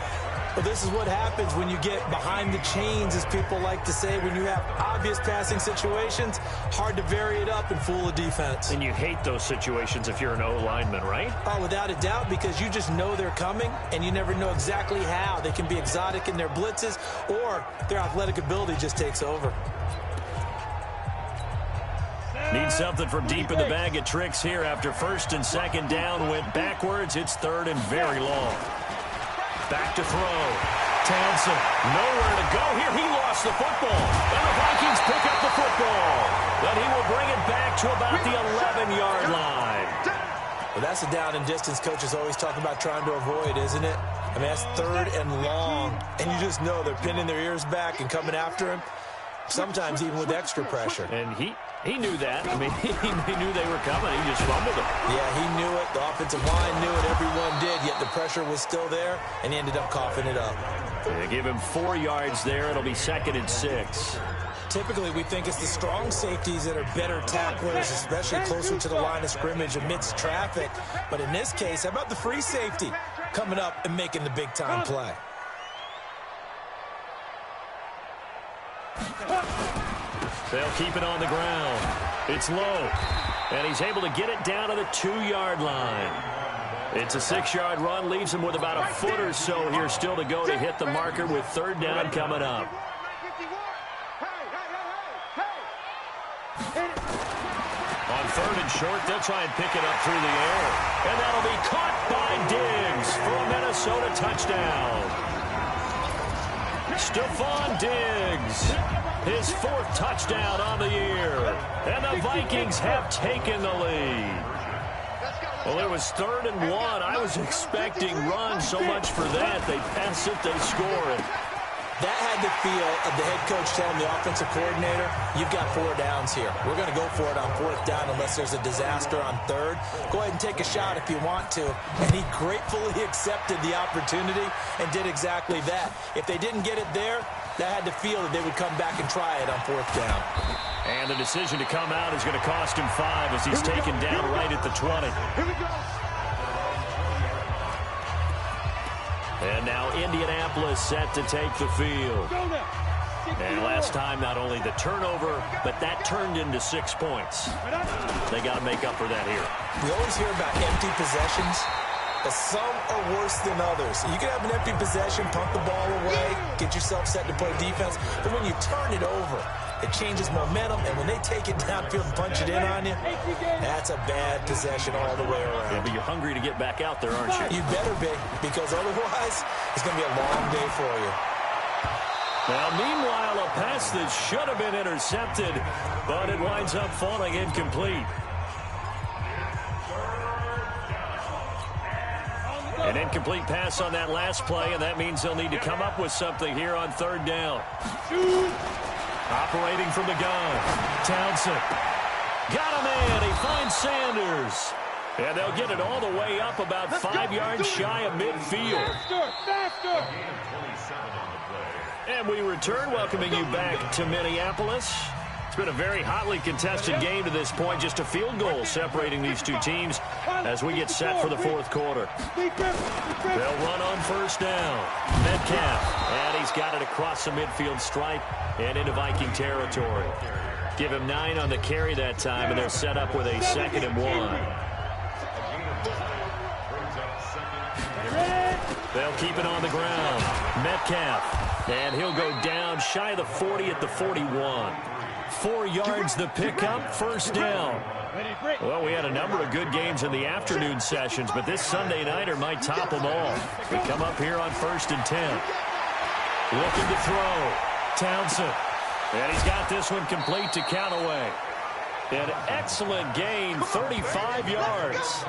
Well, this is what happens when you get behind the chains, as people like to say. When you have obvious passing situations, hard to vary it up and fool a defense. And you hate those situations if you're an O-lineman, right? Oh, without a doubt, because you just know they're coming, and you never know exactly how. They can be exotic in their blitzes, or their athletic ability just takes over. Need something from deep in the bag of tricks here after 1st and 2nd down. Went backwards. It's 3rd and very long. Back to throw. Townsend, nowhere to go here. He lost the football. And the Vikings pick up the football. But he will bring it back to about the 11-yard line. Well, that's a down and distance coaches always talk about trying to avoid, isn't it? I mean, that's 3rd and long. And you just know they're pinning their ears back and coming after him. Sometimes even with extra pressure. And he knew that. I mean, he knew they were coming. He just fumbled them. Yeah, he knew it. The offensive line knew it. Everyone did. Yet the pressure was still there, and he ended up coughing it up. They give him 4 yards there. It'll be 2nd and 6. Typically, we think it's the strong safeties that are better tacklers, especially closer to the line of scrimmage amidst traffic. But in this case, how about the free safety coming up and making the big-time play? They'll keep it on the ground. It's low. And he's able to get it down to the 2-yard line. It's a 6-yard run. Leaves him with about a foot or so here still to go to hit the marker with 3rd down coming up. On 3rd and short, they'll try and pick it up through the air. And that'll be caught by Diggs for a Minnesota touchdown. Stephon Diggs, his 4th touchdown on the year. And the Vikings have taken the lead. Well, it was 3rd and 1. I was expecting run, so much for that. They pass it, they score it. That had the feel of the head coach telling the offensive coordinator, you've got 4 downs here. We're going to go for it on 4th down unless there's a disaster on 3rd. Go ahead and take a shot if you want to. And he gratefully accepted the opportunity and did exactly that. If they didn't get it there, that had the feel that they would come back and try it on 4th down. And the decision to come out is going to cost him 5 as he's taken down right at the 20. Here we go. And now Indianapolis set to take the field. And last time, not only the turnover, but that turned into 6 points. They got to make up for that here. We always hear about empty possessions, but some are worse than others. You can have an empty possession, pump the ball away, get yourself set to play defense, but when you turn it over, it changes momentum, and when they take it downfield and punch it in on you, that's a bad possession all the way around. Yeah, but you're hungry to get back out there, aren't you? You better be, because otherwise, it's going to be a long day for you. Now, meanwhile, a pass that should have been intercepted, but it winds up falling incomplete. An incomplete pass on that last play, and that means they'll need to come up with something here on 3rd down. Operating from the gun, Townsend. Got him in. He finds Sanders. And they'll get it all the way up about 5 yards shy of midfield. Faster! And we return, welcoming you back to Minneapolis. It's been a very hotly contested game to this point. Just a field goal separating these two teams as we get set for the 4th quarter. They'll run on 1st down. Metcalf, and he's got it across the midfield stripe and into Viking territory. Give him 9 on the carry that time, and they're set up with a 2nd and 1. They'll keep it on the ground. Metcalf, and he'll go down shy of the 40 at the 41. 4 yards the pickup, 1st down. Well, we had a number of good games in the afternoon sessions, but this Sunday nighter might top them all. We come up here on 1st and 10. Looking to throw. Townsend. And he's got this one complete to Callaway. An excellent gain, 35 yards.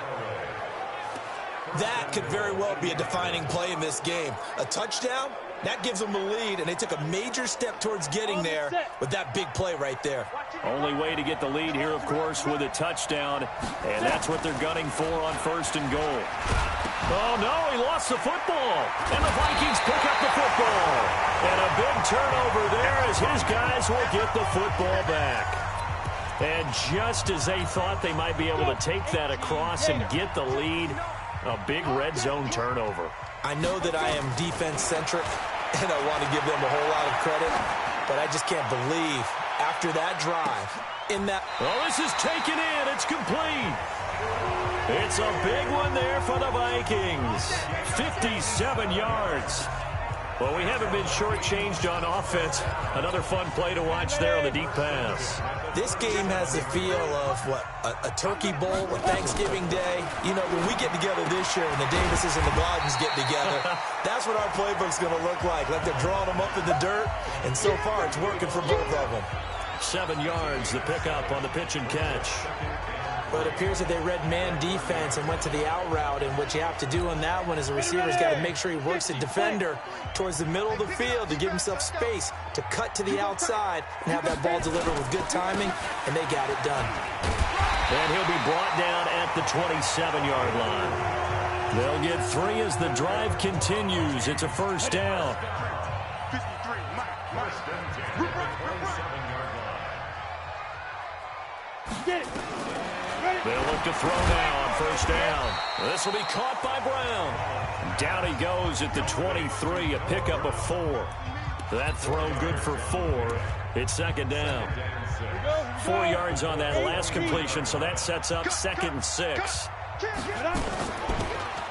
That could very well be a defining play in this game. A touchdown, that gives them the lead, and they took a major step towards getting there with that big play right there. Only way to get the lead here, of course, with a touchdown, and that's what they're gunning for on 1st and goal. Oh, no, he lost the football, and the Vikings pick up the football. And a big turnover there as his guys will get the football back. And just as they thought they might be able to take that across and get the lead, a big red zone turnover. I know that I am defense-centric, and I want to give them a whole lot of credit, but I just can't believe after that drive, in that... Well, this is taken in. It's complete. It's a big one there for the Vikings. 57 yards. Well, we haven't been shortchanged on offense. Another fun play to watch there on the deep pass. This game has the feel of, what, a turkey bowl, a Thanksgiving Day. You know, when we get together this year, when the Davises and the Gardens get together, that's what our playbook's going to look like they're drawing them up in the dirt, and so far it's working for both of them. 7 yards, the pickup on the pitch and catch. But it appears that they read man defense and went to the out route, and what you have to do on that one is the receiver's got to make sure he works the defender towards the middle of the field to give himself space to cut to the outside and have that ball delivered with good timing, and they got it done. And he'll be brought down at the 27-yard line. They'll get 3 as the drive continues. It's a 1st down. They'll look to throw now on 1st down. This will be caught by Brown. Down he goes at the 23, a pickup of 4. That throw good for 4. It's 2nd down. 4 yards on that last completion, so that sets up 2nd and 6.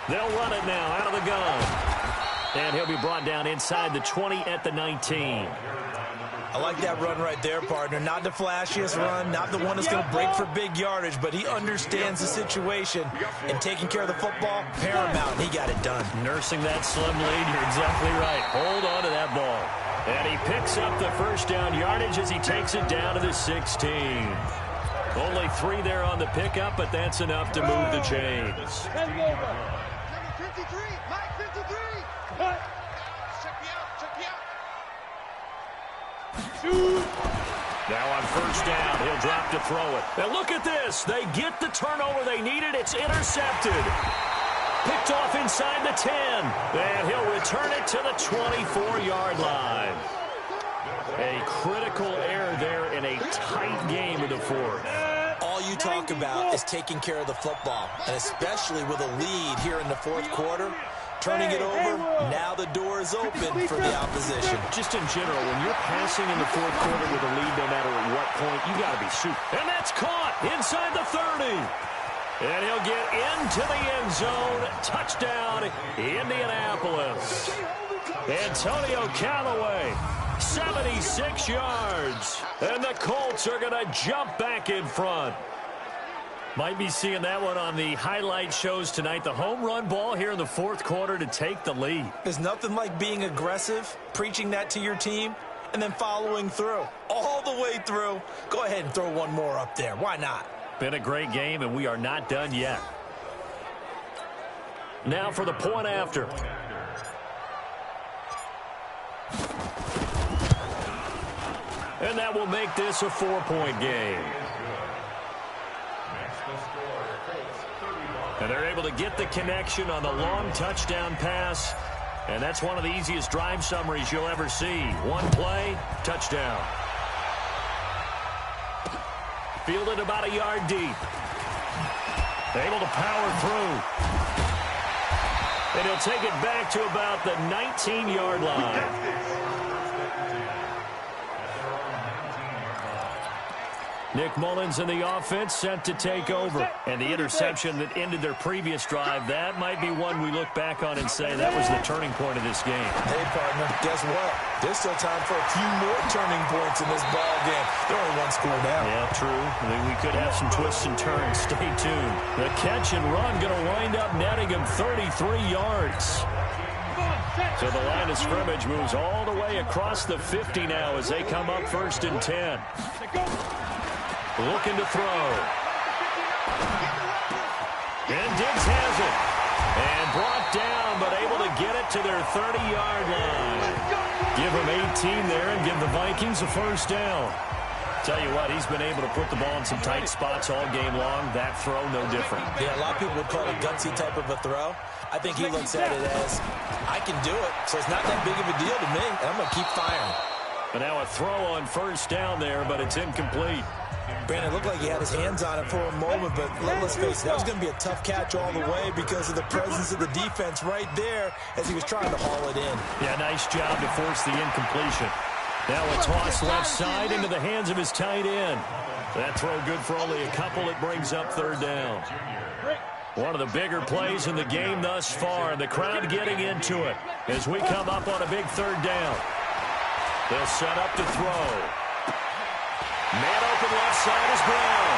They'll run it now out of the gun. And he'll be brought down inside the 20 at the 19. I like that run right there, partner. Not the flashiest run, not the one that's going to break for big yardage, but he understands the situation, and taking care of the football, paramount, and he got it done. Nursing that slim lead, you're exactly right. Hold on to that ball. And he picks up the first down yardage as he takes it down to the 16. Only 3 there on the pickup, but that's enough to move the chains. Number 53, Mike 53. Cut. Check me out. Now on first down, he'll drop to throw it. And look at this. They get the turnover they needed. It's intercepted. Picked off inside the 10. And he'll return it to the 24-yard line. A critical error there in a tight game in the fourth. All you talk about is taking care of the football, and especially with a lead here in the fourth quarter. Turning it over, now the door is open for the opposition. Just in general, when you're passing in the fourth quarter with a lead, no matter at what point, you got to be super. And that's caught inside the 30. And he'll get into the end zone. Touchdown, Indianapolis. Antonio Callaway, 76 yards. And the Colts are going to jump back in front. Might be seeing that one on the highlight shows tonight. The home run ball here in the fourth quarter to take the lead. There's nothing like being aggressive, preaching that to your team, and then following through. All the way through. Go ahead and throw one more up there. Why not? Been a great game, and we are not done yet. Now for the point after. And that will make this a 4-point game. And they're able to get the connection on the long touchdown pass. And that's one of the easiest drive summaries you'll ever see. One play, touchdown. Fielded about a yard deep. Able to power through. And he'll take it back to about the 19-yard line. Nick Mullins in the offense set to take over. And the interception that ended their previous drive, that might be one we look back on and say that was the turning point of this game. Hey, partner, guess what? There's still time for a few more turning points in this ball game. They're only one score down. Yeah, true. I mean, we could have some twists and turns. Stay tuned. The catch and run going to wind up netting him 33 yards. So the line of scrimmage moves all the way across the 50 now as they come up 1st and 10. Looking to throw. And Diggs has it. And brought down, but able to get it to their 30-yard line. Give him 18 there and give the Vikings a first down. Tell you what, he's been able to put the ball in some tight spots all game long. That throw, no different. Yeah, a lot of people would call it a gutsy type of a throw. I think he looks at it as, I can do it, so it's not that big of a deal to me, and I'm going to keep firing. But now a throw on first down there, but it's incomplete. Brandon, it looked like he had his hands on it for a moment, but let's face it, that was going to be a tough catch all the way because of the presence of the defense right there as he was trying to haul it in. Yeah, nice job to force the incompletion. Now a toss left side into the hands of his tight end. That throw good for only a couple. It brings up 3rd down. One of the bigger plays in the game thus far. The crowd getting into it as we come up on a big 3rd down. They'll set up to throw. Man open left side is Brown.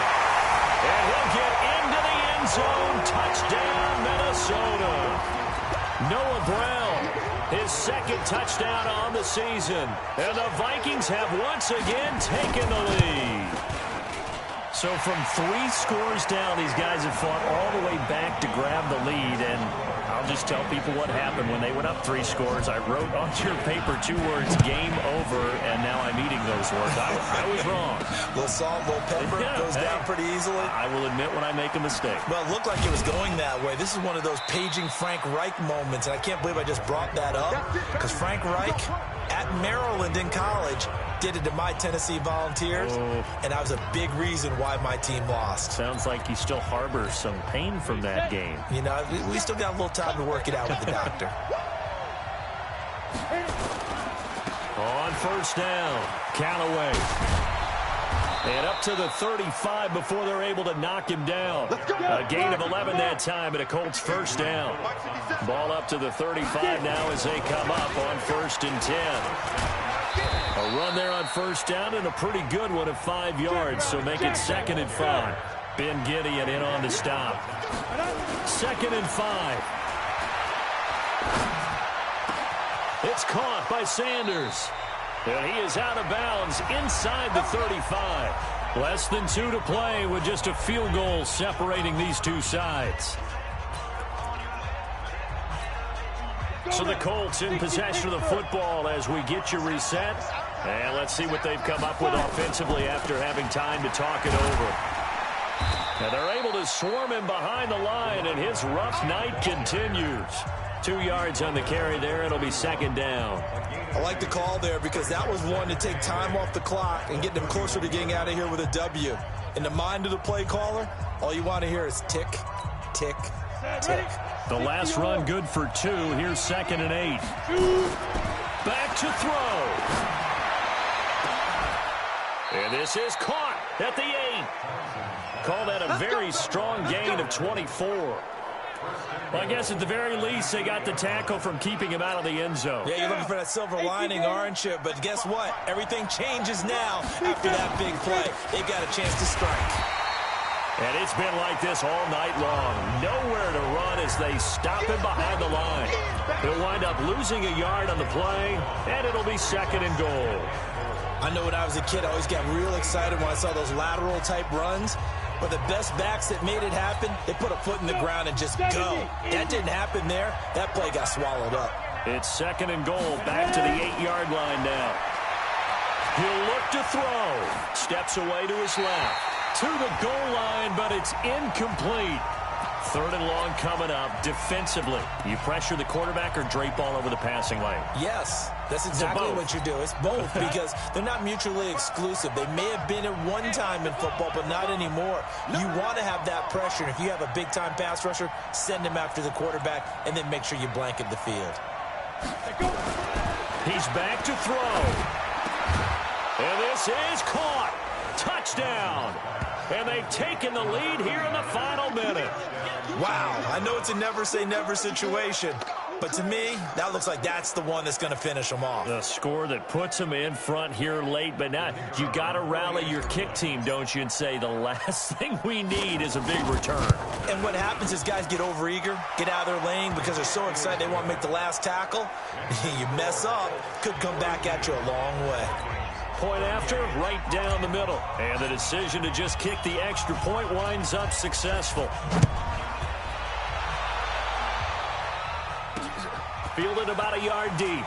And he'll get into the end zone. Touchdown, Minnesota. Noah Brown, his 2nd touchdown on the season. And the Vikings have once again taken the lead. So from 3 scores down, these guys have fought all the way back to grab the lead. And I'll just tell people what happened when they went up 3 scores. I wrote onto your paper 2 words, game over, and now I'm eating those words. I was wrong. A little salt, a little pepper, goes down pretty easily. I will admit when I make a mistake. Well, it looked like it was going that way. This is one of those paging Frank Reich moments, and I can't believe I just brought that up because Frank Reich at Maryland in college did it to my Tennessee Volunteers, and that was a big reason why my team lost. Sounds like you still harbor some pain from that game. You know, we still got a little time to work it out with the doctor. On first down, Callaway. And up to the 35 before they're able to knock him down. A gain of 11 that time, and a Colts first down. Ball up to the 35 now as they come up on 1st and 10. A run there on first down, and a pretty good one of 5 yards, so make it 2nd and 5. Ben Gideon in on the stop. 2nd and 5. It's caught by Sanders. And he is out of bounds inside the 35. Less than 2 to play with just a field goal separating these two sides. So the Colts in possession of the football as we get you reset. And let's see what they've come up with offensively after having time to talk it over. And they're able to swarm him behind the line, and his rough night continues. 2 yards on the carry there. It'll be 2nd down. I like the call there because that was one to take time off the clock and get them closer to getting out of here with a W. In the mind of the play caller, all you want to hear is tick, tick, tick. The last run good for 2. Here's 2nd and 8. Back to throw. And this is caught at the 8. Call that a very strong gain of 24. Well, I guess at the very least they got the tackle from keeping him out of the end zone. Yeah, you're looking for that silver lining, aren't you? But guess what? Everything changes now after that big play. They've got a chance to strike. And it's been like this all night long. Nowhere to run as they stop him behind the line. He'll wind up losing a yard on the play, and it'll be 2nd and goal. I know when I was a kid, I always got real excited when I saw those lateral-type runs. But the best backs that made it happen, they put a foot in the ground and just go. That didn't happen there. That play got swallowed up. It's 2nd and goal. Back to the 8-yard line now. He'll look to throw. Steps away to his left. To the goal line, but it's incomplete. 3rd and long coming up. Defensively, you pressure the quarterback or drape all over the passing lane? Yes, that's exactly what you do. It's both because they're not mutually exclusive. They may have been at one time in football, but not anymore. You want to have that pressure. And if you have a big-time pass rusher, send him after the quarterback and then make sure you blanket the field. He's back to throw. And this is caught. Touchdown. And they've taken the lead here in the final minute. Wow, I know it's a never-say-never situation, but to me, that looks like that's the one that's going to finish them off. The score that puts them in front here late, but now you got to rally your kick team, don't you, and say the last thing we need is a big return. And what happens is guys get overeager, get out of their lane because they're so excited they want to make the last tackle. You mess up, could come back at you a long way. Point after, right down the middle. And the decision to just kick the extra point winds up successful. Fielded about a yard deep.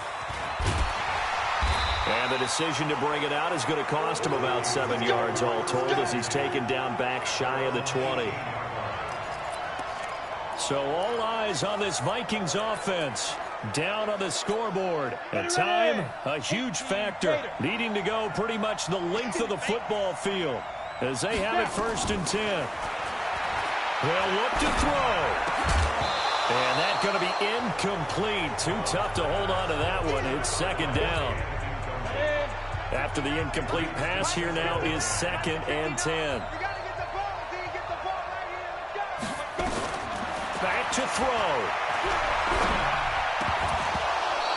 And the decision to bring it out is going to cost him about 7 yards all told as he's taken down back shy of the 20. So all eyes on this Vikings offense. Down on the scoreboard. And time, a huge factor. Needing to go pretty much the length of the football field as they have it 1st and 10. They'll look to throw. And that's going to be incomplete. Too tough to hold on to that one. It's 2nd down. After the incomplete pass, here now is 2nd and 10. Back to throw.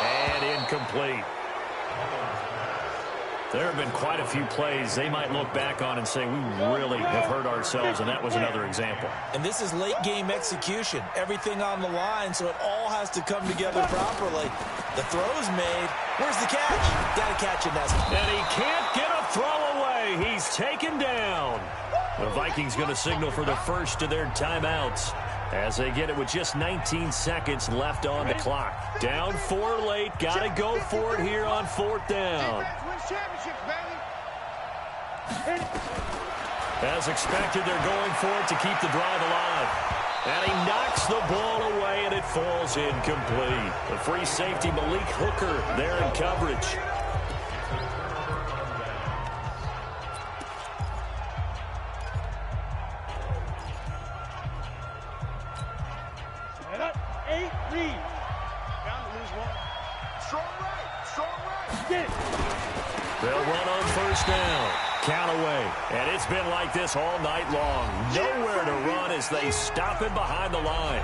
And incomplete. There have been quite a few plays they might look back on and say, we really have hurt ourselves, and that was another example. And this is late-game execution. Everything on the line, so it all has to come together properly. The throw's made. Where's the catch? Got to catch it, Nesbitt. And he can't get a throw away. He's taken down. The Vikings going to signal for the first of their timeouts as they get it with just 19 seconds left on the clock. Down 4 late. Got to go for it here on 4th down. As expected, they're going for it to keep the drive alive. And he knocks the ball away, and it falls incomplete. The free safety, Malik Hooker, there in coverage. They'll run on 1st down. Count away. And it's been like this all night long. Nowhere to run as they stop him behind the line.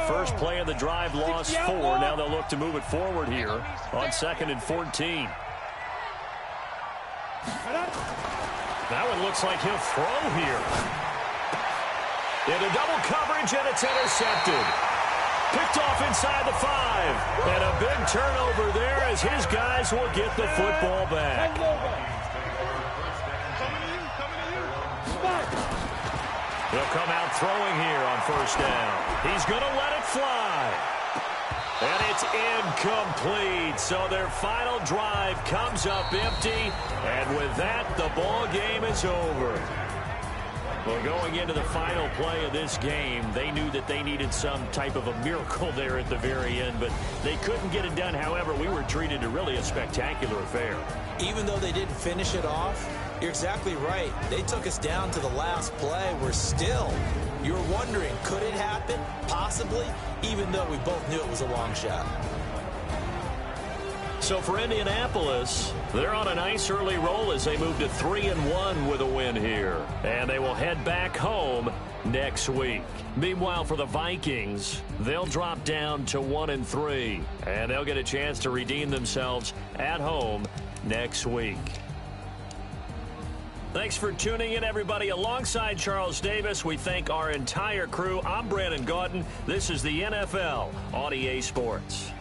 first play of the drive lost 4. Now they'll look to move it forward here on 2nd and 14. That one looks like he'll throw here. Into double coverage, and it's intercepted. Picked off inside the 5. And a big turnover there as his guys will get the football back. He'll come out throwing here on first down. He's going to let it fly. And it's incomplete. So their final drive comes up empty. And with that, the ball game is over. Well, going into the final play of this game, they knew that they needed some type of a miracle there at the very end, but they couldn't get it done. However, we were treated to really a spectacular affair. Even though they didn't finish it off, you're exactly right. They took us down to the last play. We're still, you're wondering, could it happen? Possibly, even though we both knew it was a long shot. So for Indianapolis, they're on a nice early roll as they move to 3-1 with a win here. And they will head back home next week. Meanwhile, for the Vikings, they'll drop down to 1-3. And they'll get a chance to redeem themselves at home next week. Thanks for tuning in, everybody. Alongside Charles Davis, we thank our entire crew. I'm Brandon Gaudin. This is the NFL on EA Sports.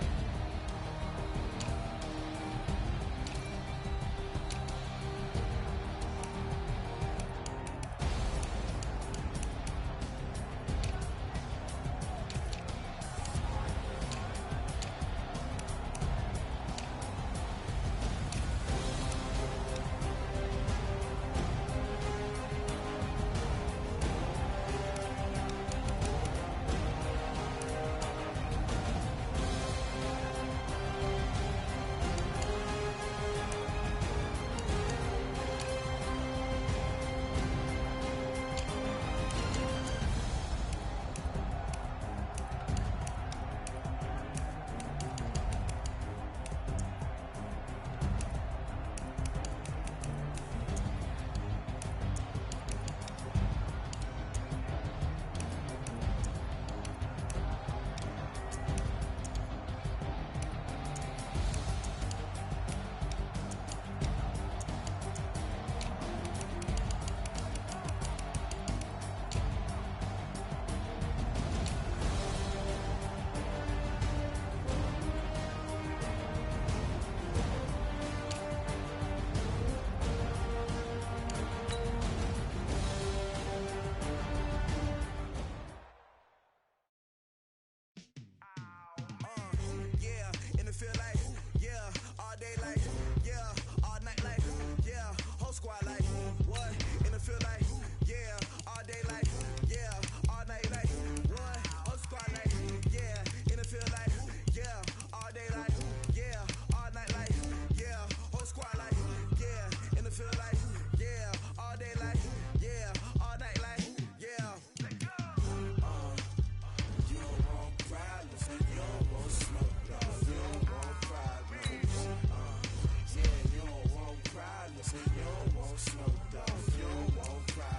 You don't want problems, you don't want smoke, dog. You don't want problems.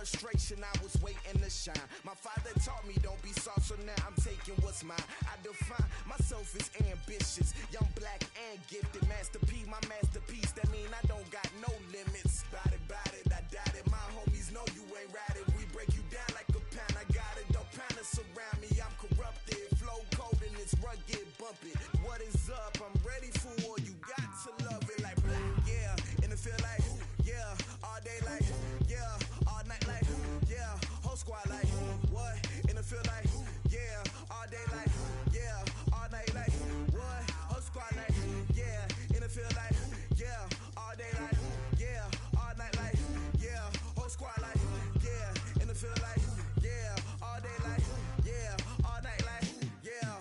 frustration, I was waiting to shine. My father taught me don't be soft, so now I'm taking what's mine. I define myself as ambitious, young, black, and gifted. Master P, my masterpiece, that mean I don't got no limits. Bout it, I doubt it. My homies know you ain't ride it. We break you down like a pound. I got it, don't pound to surround me. I'm corrupted, flow cold and it's rugged, bump it. What is up? I'm ready for war. You got to love it like black, yeah. And it feel like, yeah. All day like, yeah. All night like, yeah. Whole squad like, what? And it feel like, yeah. All day like, yeah. All night like, what? Whole squad like, yeah. And it feel like, yeah. All day like, yeah. All night like, yeah. Whole squad like, yeah. And it feel like, yeah. All day like, yeah. All night like, yeah.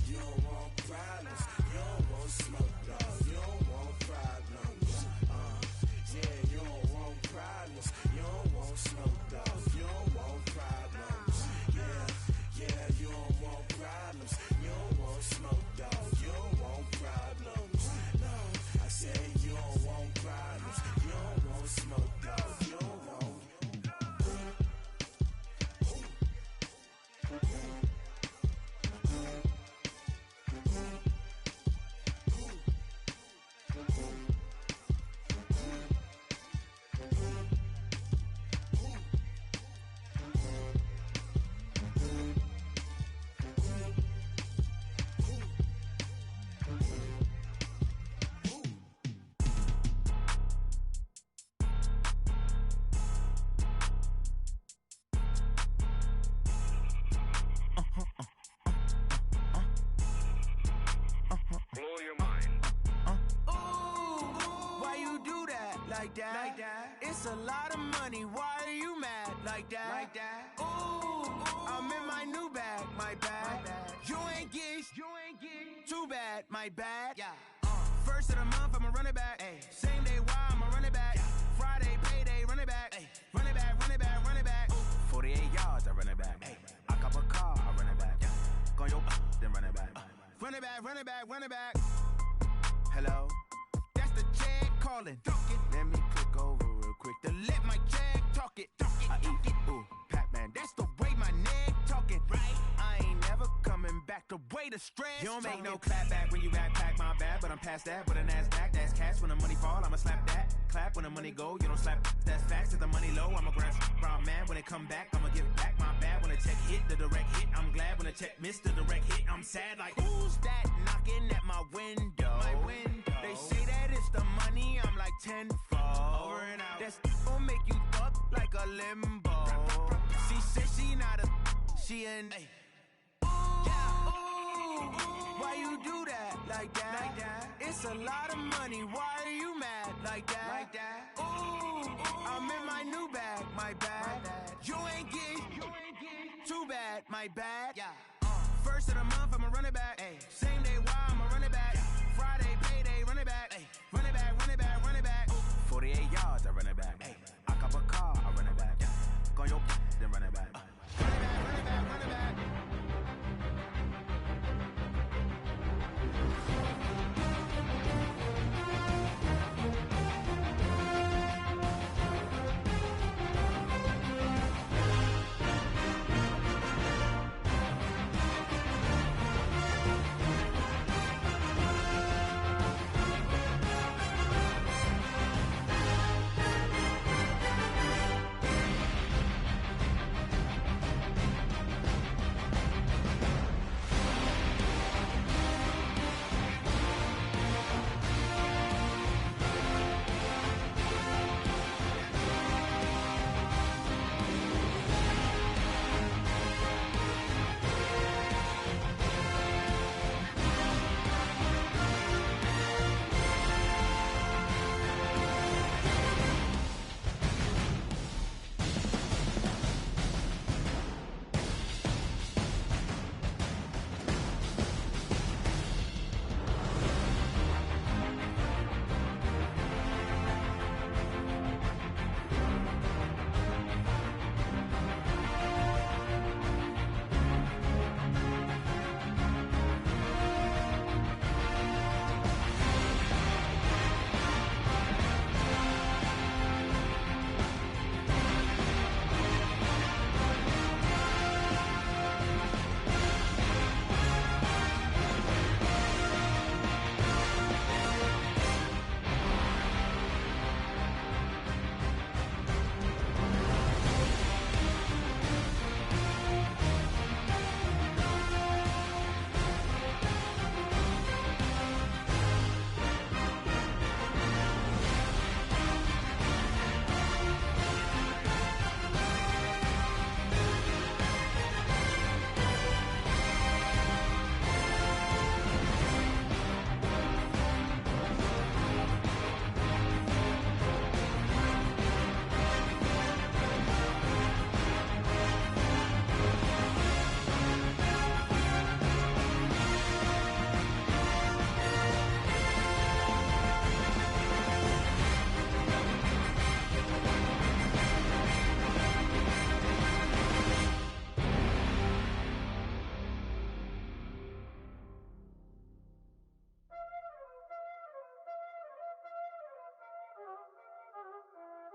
You don't want problems. You don't want smoke, dog. You don't want problems. Yeah, you don't want problems. You don't want smoke, dog. You don't want problems. Yeah, you don't want problems. You don't want smoke, dog. You don't want problems. No, I said you don't want problems. You don't want smoke, dog. You don't want. Like that. It's a lot of money. Why are you mad like that? Ooh, I'm in my new bag, my bad. You ain't get too bad, my bad. Yeah. First of the month, I'ma run it back. Ay. Same day, why I'ma run it back. Friday, payday, run it back. Ay. Run it back, run it back, run it back. 48 yards, I run it back. Ay. I cop a car, I run it back. Go on your then run it back. Run it back, run it back, run it back. Hello? That's the check calling. Let me click over real quick to let my check talk it. I eat it, ooh, Pac-Man. That's the way my neck talking. Right? I ain't never coming back. The way the stress. You don't make no clap back when you backpack, my bad. But I'm past that with a NASDAQ. That's cash when the money fall. I'ma slap that. Clap when the money go. You don't slap. That's facts. If the money low, I'ma grab brown man. When it come back, I'ma give back my bad. When the check hit, the direct hit. I'm glad when the check missed the direct hit. I'm sad like who's that knocking at my window? My window. They say that it's the money. I'm like tenfold. Over and out. That's gon' make you up like a limbo. She said she not a. She an. Why you do that like that? It's a lot of money. Why are you mad like that? Ooh, I'm in my new bag, my bad. You ain't get too bad, my bad. Yeah. First of the month, I'ma run it back. Ay. Same day, why I'ma run it back. Friday, payday, run it back. Ay. Run it back, run it back, run it back. 48 yards, I run it back. Ay. I cop a car, I run it back. Go on your then run it back. Run it back, run it back, run it back.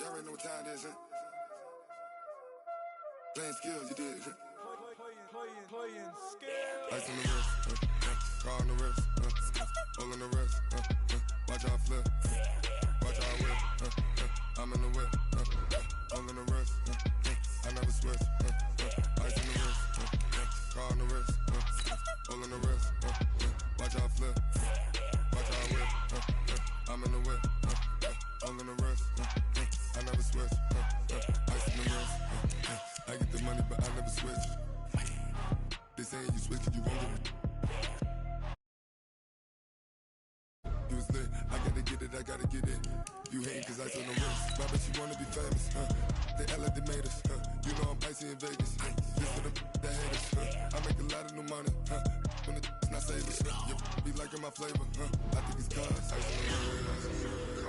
Y'all already know what time it is, huh? Playing skills, you did. Playing skills. Ice on the wrist, car on the wrist, hole on the wrist, watch out flip, watch out whip, I'm in the whip, hole on the wrist, I never switch, ice on the wrist, car on the wrist, hole on the wrist, watch out flip, watch out whip, I'm in the whip, hole on the wrist, I never switch, ice on the wrist, I get the money but I never switch. They saying you switch, you won't get it. You was lit, I gotta get it. You hating cause I told no risk. But I bet you wanna be famous, They act like they made us, You know I'm icy in Vegas, This for the that hate us, I make a lot of new money, When the not savers, You be liking my flavor, I think it's cause ice on the wrist.